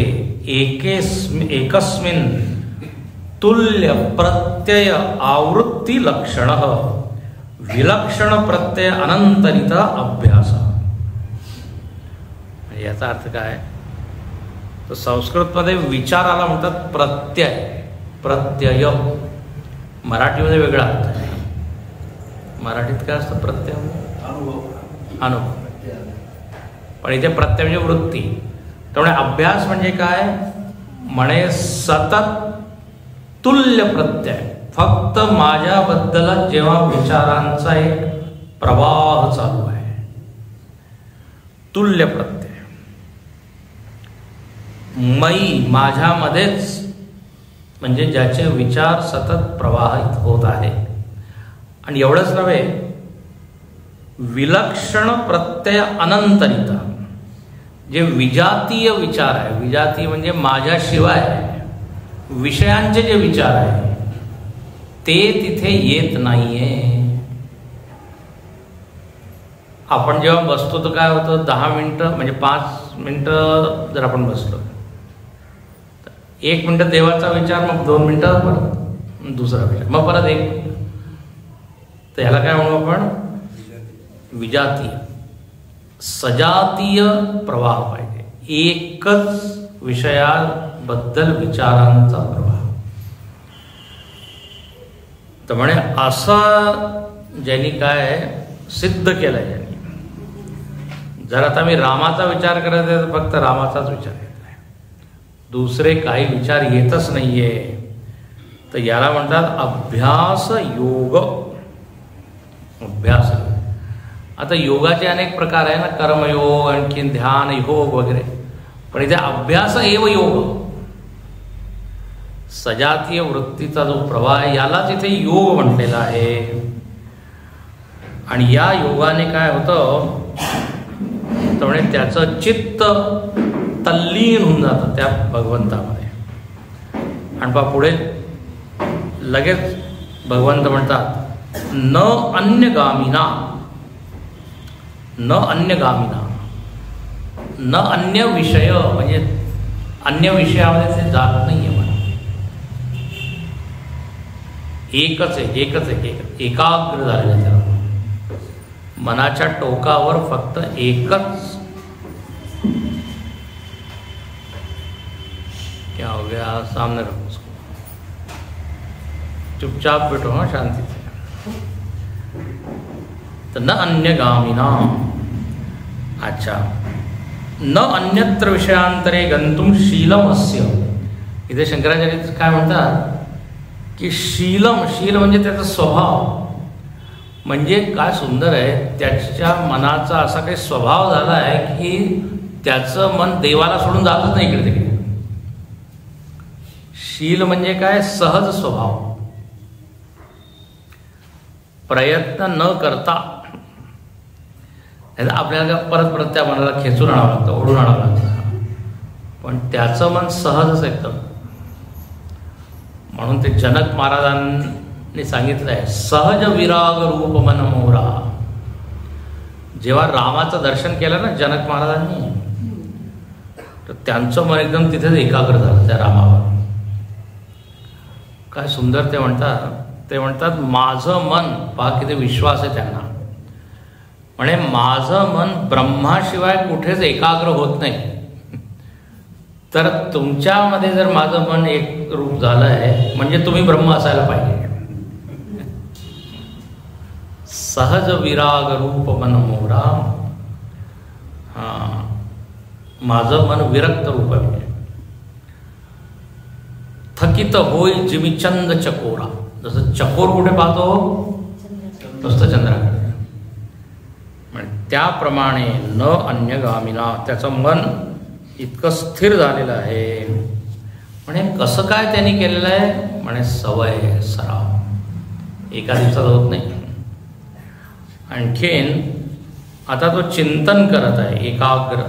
एकस्मिन् तुल्य प्रत्यय आवृत्ती लक्षण विलक्षण प्रत्यय अनंतरित अभ्यास. याचा अर्थ काय? तर संस्कृतमध्ये विचाराला म्हणतात प्रत्यय. प्रत्यय मराठीमध्ये वेगळा अर्थ आहे. मराठीत काय असतं? प्रत्यय अनुभव. पण इथे प्रत्यय म्हणजे वृत्ती. त्यामुळे अभ्यास म्हणजे काय? म्हणे सतत तुल्य प्रत्यय. फक्त माझ्याबद्दल जेव्हा विचारांचा एक प्रवाह चालू आहे, तुल्य प्रत्यय. मयी माझ्यामध्येच, म्हणजे ज्याचे विचार सतत प्रवाहित होत आहे. आणि एवढंच नव्हे, विलक्षण प्रत्यय अनंतरित. जे विजातीय विचार आहे, विजातीय म्हणजे माझ्याशिवाय विषयांचे जे विचार आहे ते तिथे येत नाहीये. आपण जेव्हा बसतो तर काय होतं? 10 मिनिटं म्हणजे 5 मिनिटं जर आपण बसलो, 1 मिनिट देवाचा विचार, मग 2 मिनिटं परत दुसरा विचार, मग परत 1 मिनिट. तर याला काय म्हणू आपण? विजातीय. सजातीय प्रवाह पाहिजे. एकच विषयाबद्दल विचारांचा प्रवाह. तर म्हणे असं ज्यांनी काय सिद्ध केलंय, ज्यांनी, जर आता मी रामाचा विचार करत आहे तर फक्त रामाचाच विचार येत आहे, दुसरे काही विचार येतच नाहीये, तर याला म्हणतात अभ्यास योग. अभ्यास. आता योगाचे अनेक प्रकार आहे ना, कर्मयोग, आणखीन ध्यान योग वगैरे. पण इथे अभ्यास एव योग, सजातीय वृत्तीचा जो प्रवाह आहे यालाच इथे योग म्हटलेला आहे. आणि या योगाने काय होतं? त्यामुळे त्याचं चित्त तल्लीन होऊन जातं त्या भगवंतामध्ये. आणि पहा पुढे लगेच भगवंत म्हणतात न अन्यगामिना. न अन्यगामिना, न अन्य विषय, म्हणजे अन्य विषयामध्ये ते जात नाही आहे. मला एकच आहे, एकच आहे, एकाग्र झालेलं त्याला. मनाच्या टोकावर फक्त एकच. क्या हो गया? सामने रखो उसको, चुपचाप बैठो, हाँ, शांति से. तर न अन्यगामिना. अच्छा, न अन्यत्र विषयांतरे गंतुम शीलम अस्य. इथे शंकराचार्य काय म्हणतात की शीलम, शील म्हणजे त्याचा स्वभाव. म्हणजे काय सुंदर आहे, त्याच्या मनाचा असा काही स्वभाव झाला आहे की त्याचं मन देवाला सोडून जातच नाही इकडे तिकडे. शील म्हणजे काय, सहज स्वभाव, प्रयत्न न करता. आपल्याला परत परत त्या मनाला खेचून आणावं लागतं, ओढून आणावं लागतं, पण त्याचं मन सहजच एकदम. म्हणून ते जनक महाराजांनी सांगितलं आहे, सहज विराग रूप मन मोरा. जेव्हा रामाचं दर्शन केलं ना जनक महाराजांनी, तर त्यांचं मन एकदम तिथेच एकाग्र झालं त्या रामावर. काय सुंदर ते म्हणतात माझं मन, पहा किती विश्वास आहे त्यांना, म्हणे माझं मन ब्रह्माशिवाय कुठेच एकाग्र होत नाही. तर तुमच्यामध्ये जर माझं मन एक रूप झालं आहे म्हणजे तुम्ही ब्रह्म असायला पाहिजे. सहज विराग रूप मन मोरा. माझं मन विरक्त रूप आहे. थकित होई जिमीचंद चकोरा. जसं चकोर कुठे पाहतो, नुसतं चंद्राकडे. त्याप्रमाणे न अन्यगामिना, त्याचं मन इतकं स्थिर झालेलं आहे. म्हणे कसं काय त्यांनी केलेलं आहे, म्हणे सवय सराव, एका दिवसात होत नाही. आणखीन आता तो चिंतन करत आहे एकाग्र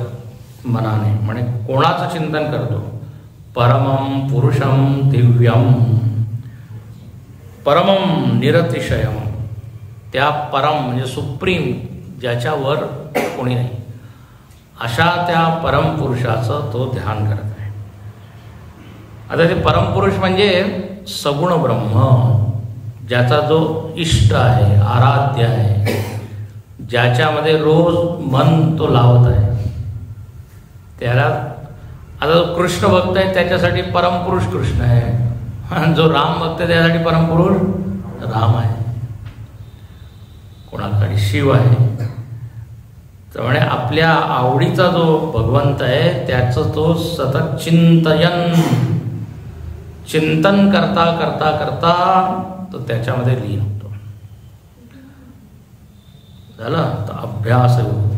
मनाने. म्हणे कोणाचं चिंतन करतो, परमं पुरुषं दिव्यम, परमं निरतिशयम. त्या परम म्हणजे सुप्रीम, ज्याच्यावर कोणी नाही, अशा त्या परमपुरुषाचं तो ध्यान करत आहे. आता ते परमपुरुष म्हणजे सगुण ब्रह्म, ज्याचा जो इष्ट आहे, आराध्य आहे, ज्याच्यामध्ये रोज मन तो लावत आहे, त्याला. आता जो कृष्ण भक्त आहे त्याच्यासाठी परमपुरुष कृष्ण आहे, जो राम भक्त आहे त्यासाठी परमपुरुष राम आहे, कोणाकडे शिव आहे. तर म्हणे आपल्या आवडीचा जो भगवंत आहे त्याचं तो सतत चिंतन करता करता करता तो त्याच्यामध्ये लीन होतो. झालं तर अभ्यास होतो.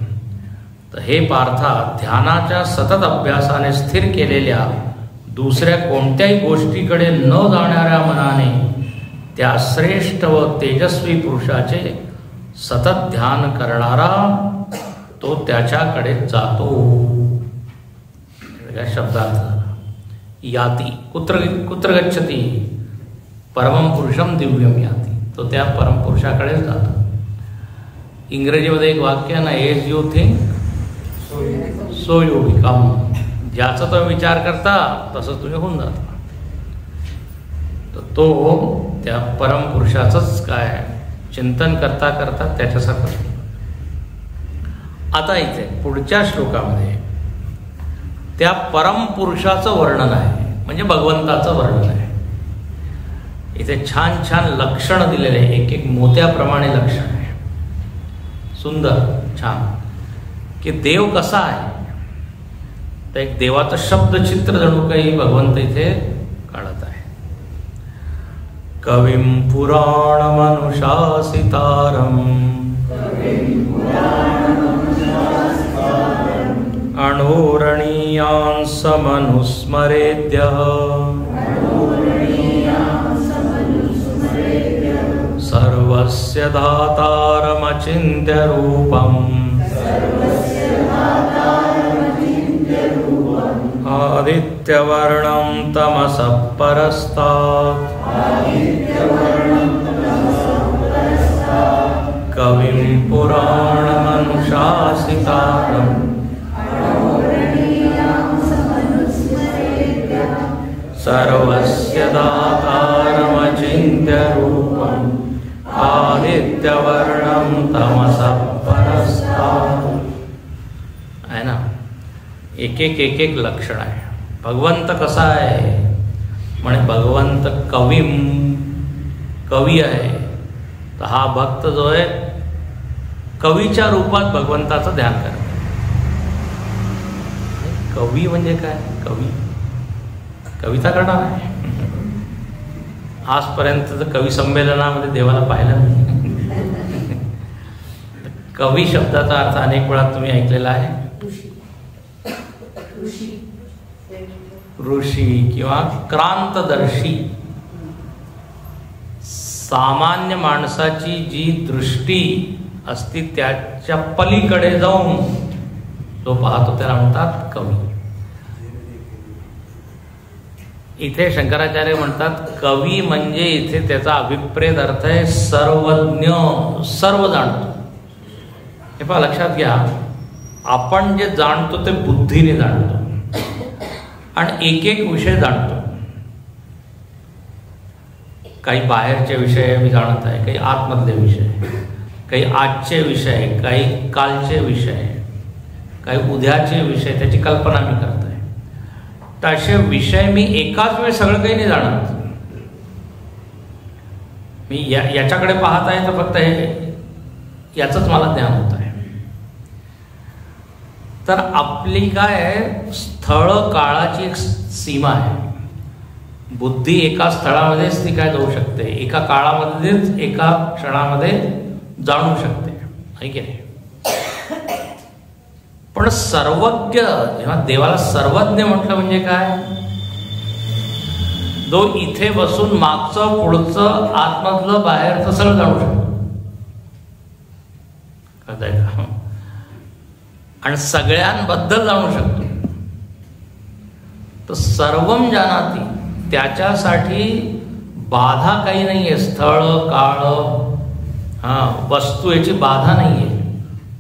तर हे पार्था, ध्यानाच्या सतत अभ्यासाने स्थिर केलेल्या दुसऱ्या कोणत्याही गोष्टीकडे न जाणाऱ्या मनाने त्या श्रेष्ठ व तेजस्वी पुरुषाचे सतत ध्यान करणारा तो त्याच्याकडे जातो. शब्दार्थ झाला. याती कुत्र गच्छती, परमं पुरुषम दिव्यम याती. तो त्या परमपुरुषाकडेच जातो. इंग्रजीमध्ये एक वाक्य आहे ना, as you think so you become. ज्याचा तुम्ही विचार करता तसंच तुम्ही होऊन जाता. तर तो त्या परमपुरुषाचंच काय चिंतन करता करता त्याच्यासारखं. आता इथे पुढच्या श्लोकामध्ये त्या परमपुरुषाचं वर्णन आहे, म्हणजे भगवंताचं वर्णन आहे. इथे छान छान लक्षण दिलेले आहे, एक एक मोत्याप्रमाणे लक्षण आहे, सुंदर छान, की देव कसा आहे. तर एक देवाचं शब्दचित्र जणू काही भगवंत इथे काढत आहे. कविं पुराणमनुशासितारम् अणोरणीयान् समनुस्मरेद्यः सर्वस्य धातारमचिन्त्य रूपम् आदित्यवर्णं तमसः परस्तात् कविं पुराणमनुशासितारम् सर्वस्य दातारमचिन्त्य रूपम् आदित्यवर्णं तमसः परस्तात्. आहे ना, एक एक लक्षण आहे. भगवंत कसा आहे, म्हणे भगवंत कवी आहे. तर हा भक्त जो आहे कवीच्या रूपात भगवंताचं ध्यान करतो. कवी म्हणजे काय, कविता करणार आहे. आजपर्यंत तर कवी संमेलनामध्ये देवाला पाहिलं नाही. कवी शब्दाचा अर्थ अनेक वेळा तुम्ही ऐकलेला आहे, ऋषी किंवा क्रांतदर्शी. सामान्य माणसाची जी दृष्टी असती त्याच्या पलीकडे जाऊन जो पाहतो त्याला म्हणतात कवी. इथे शंकराचार्य म्हणतात कवी म्हणजे इथे त्याचा अभिप्रेत अर्थ आहे सर्वज्ञ, सर्व जाणतो. हे पहा लक्षात घ्या, आपण जे जाणतो ते बुद्धीने जाणतो आणि एक एक विषय जाणतो. काही बाहेरचे विषय मी जाणत आहे, काही आतमधले विषय, काही आजचे विषय, काही कालचे विषय, काही उद्याचे विषय, त्याची कल्पना मी करत आहे. तर असे विषय मी एकाच वेळ सगळं काही नाही जाणत. मी याच्याकडे पाहत आहे तर फक्त हे याचंच मला ज्ञान होत आहे. तर आपली काय आहे, स्थळ काळाची एक सीमा आहे. बुद्धी एका स्थळामध्येच ती काय जाऊ शकते, एका काळामध्येच एका क्षणामध्ये जाणू शकते, आहे की नाही. पण सर्वज्ञ, जेव्हा देवाला सर्वज्ञ म्हटलं म्हणजे काय, जो इथे बसून मागचं पुढचं आतमधलं बाहेरचं सगळं जाणू शकतो, कळतंय का. आणि सगळ्यांबद्दल जाणू शकतो. तर सर्वम जानाती, त्याच्यासाठी बाधा काही नाहीये. स्थळ काळ वस्तू याची बाधा नाहीये.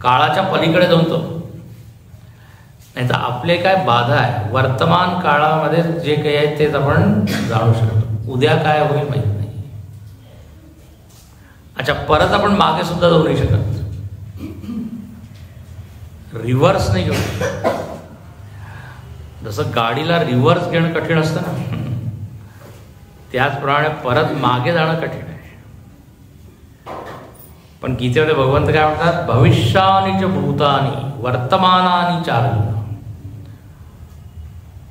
काळाच्या पलीकडे जाऊन तो, नाही तर आपले काय बाधा आहे. वर्तमान काळामध्ये जे काही आहे तेच आपण जाणू शकतो. उद्या काय होईल माहित नाही. अच्छा, परत आपण मागे सुद्धा जाऊ नाही शकत, रिव्हर्स नाही घेऊ शकत. जसं गाडीला रिव्हर्स घेणं कठीण असतं ना, त्याचप्रमाणे परत मागे जाणं कठीण आहे. पण गीतेमध्ये भगवंत काय म्हणतात, भविष्यानी च भूतानी वर्तमानानी चार्जुन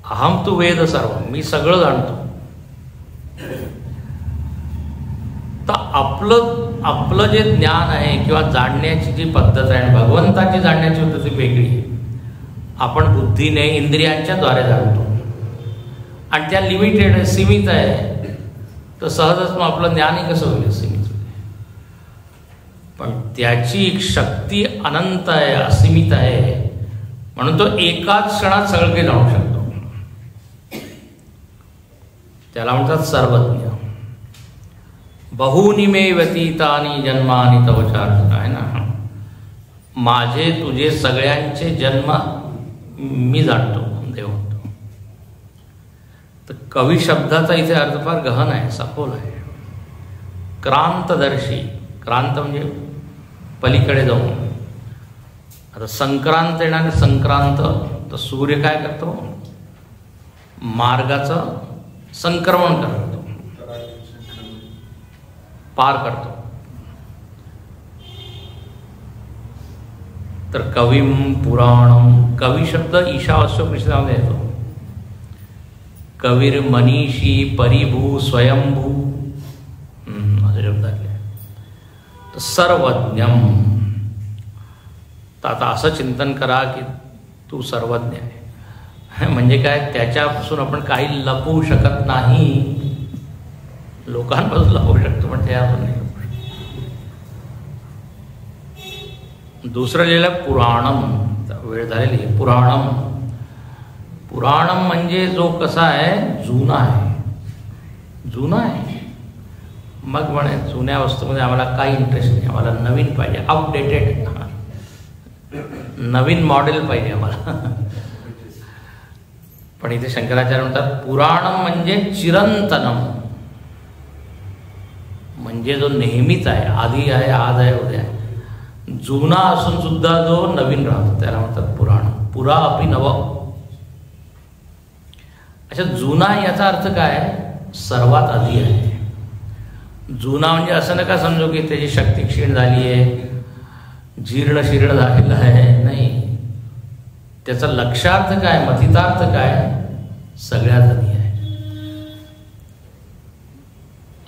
अहम तु वेद सर्व, मी सगळं जाणतो. तर आपलं जे ज्ञान आहे किंवा जाणण्याची जी पद्धत आहे, भगवंताची जाणण्याची पद्धत वेगळी आहे. आपण बुद्धीने इंद्रियांच्या द्वारे जाणतो आणि त्या लिमिटेड आहे, सीमित आहे. तर सहजच मग आपलं ज्ञानही कसं होईल, सीमित होईल. पण त्याची शक्ती अनंत आहे, असीमित आहे. म्हणून तो एकाच क्षणात सगळं काही जाणू शकतो. त्याला म्हणतात सर्वज्ञ. बहूनि मे व्यतीतानि जन्मानि तव चार्जुन, आहे ना. माझे तुझे सगळ्यांचे जन्म मी जाणतो, देव म्हणतो. तर कवी शब्दाचा इथे अर्थ फार गहन आहे, सखोल आहे. क्रांतदर्शी, क्रांत म्हणजे पलीकडे जाऊन. आता संक्रांत येणारे संक्रांत, तर सूर्य काय करतो, मार्गाचं संक्रमण करतो, पार करतो. तर कविम पुराणम, कवी शब्द ईशावास्योपनिषदामध्ये निषेधामध्ये येतो. कवीर मनीषी परिभू स्वयंभू असे शब्द आले. तर सर्वज्ञम, तर आता असं चिंतन करा की तू सर्वज्ञ आहे. म्हणजे काय, त्याच्यापासून आपण काही लपवू शकत नाही. लोकांपासून लपवू शकतो पण त्यापासून नाही लपवू शकतो. दुसरं लिहिलं पुराणम, वेळ झालेली आहे. पुराणम, पुराणम म्हणजे जो कसा आहे, जुना आहे, जुना आहे. मग म्हणे जुन्या वस्तूमध्ये आम्हाला काही इंटरेस्ट नाही, आम्हाला नवीन पाहिजे, अपडेटेड, नवीन मॉडेल पाहिजे आम्हाला. पण इथे शंकराचार्य म्हणतात पुराणम म्हणजे चिरंतनम, म्हणजे जो नेहमीच आहे, आधी आहे, आज आहे, उद्या आहे. जुना असून सुद्धा जो नवीन राहतो त्याला म्हणतात पुराण. पुरा अपि नव. अच्छा, जुना याचा अर्थ काय, सर्वात आधी आहे. जुना म्हणजे असं नका समजू की त्याची शक्ती क्षीण झाली आहे, जीर्ण शीर्ण झालेलं आहे, नाही. त्याचा लक्षार्थ काय, मथितार्थ काय, सगळ्यात आधी आहे.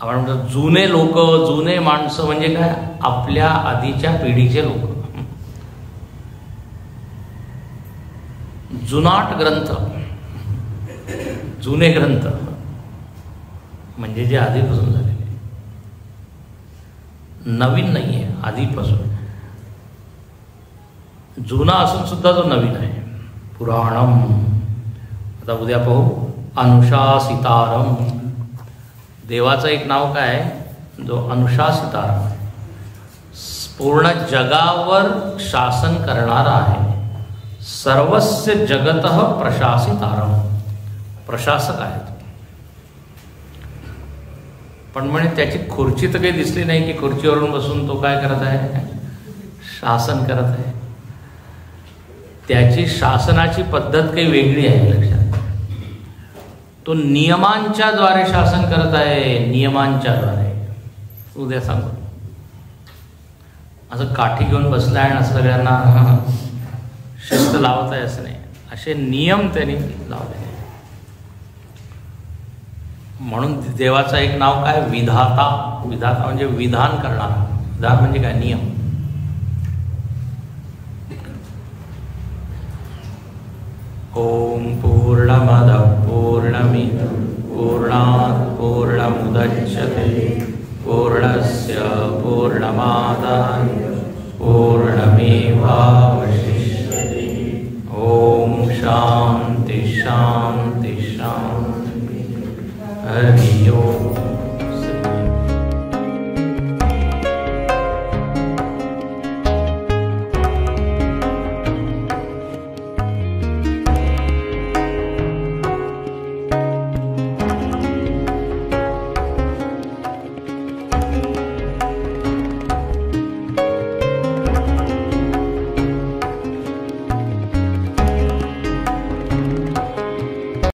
आपण म्हणतो जुने लोक, जुने माणसं म्हणजे काय, आपल्या आधीच्या पिढीचे लोक. जुनाट ग्रंथ, जुने ग्रंथ म्हणजे जे आधीपासून झालेले, नवीन नाही आहे, आधीपासून जुना असून सुद्धा जो नवीन आहे. पुराणम. आता उद्या पाहू अनुशासितारम. देवाचं एक नाव काय आहे, जो अनुशासितारम आहे, पूर्ण जगावर शासन करणारा आहे. सर्वस्य जगतः प्रशासितारम. प्रशासक आहे. पण म्हणे त्याची खुर्ची तर काही दिसली नाही की खुर्चीवरून बसून तो काय करत आहे, शासन करत आहे. त्याची शासनाची पद्धत काही वेगळी आहे. लक्षात, तो नियमांच्या द्वारे शासन करत आहे. नियमांच्या द्वारे. उद्या सांगू. असं काठी घेऊन बसला आहे आणि असं सगळ्यांना शिस्त लावत आहे असं नाही. असे नियम त्यांनी लावले. म्हणून देवाचं एक नाव काय, विधाता. विधाता म्हणजे विधान करणारा. विधान म्हणजे काय, नियम. ओम पूर्णमद पूर्णमिदं पूर्णात् पूर्णमुदच्यते पूर्णस्य पूर्णमादाय पूर्णमेवावशिष्यते. ओम शांति शांति शांति. हरि ओम.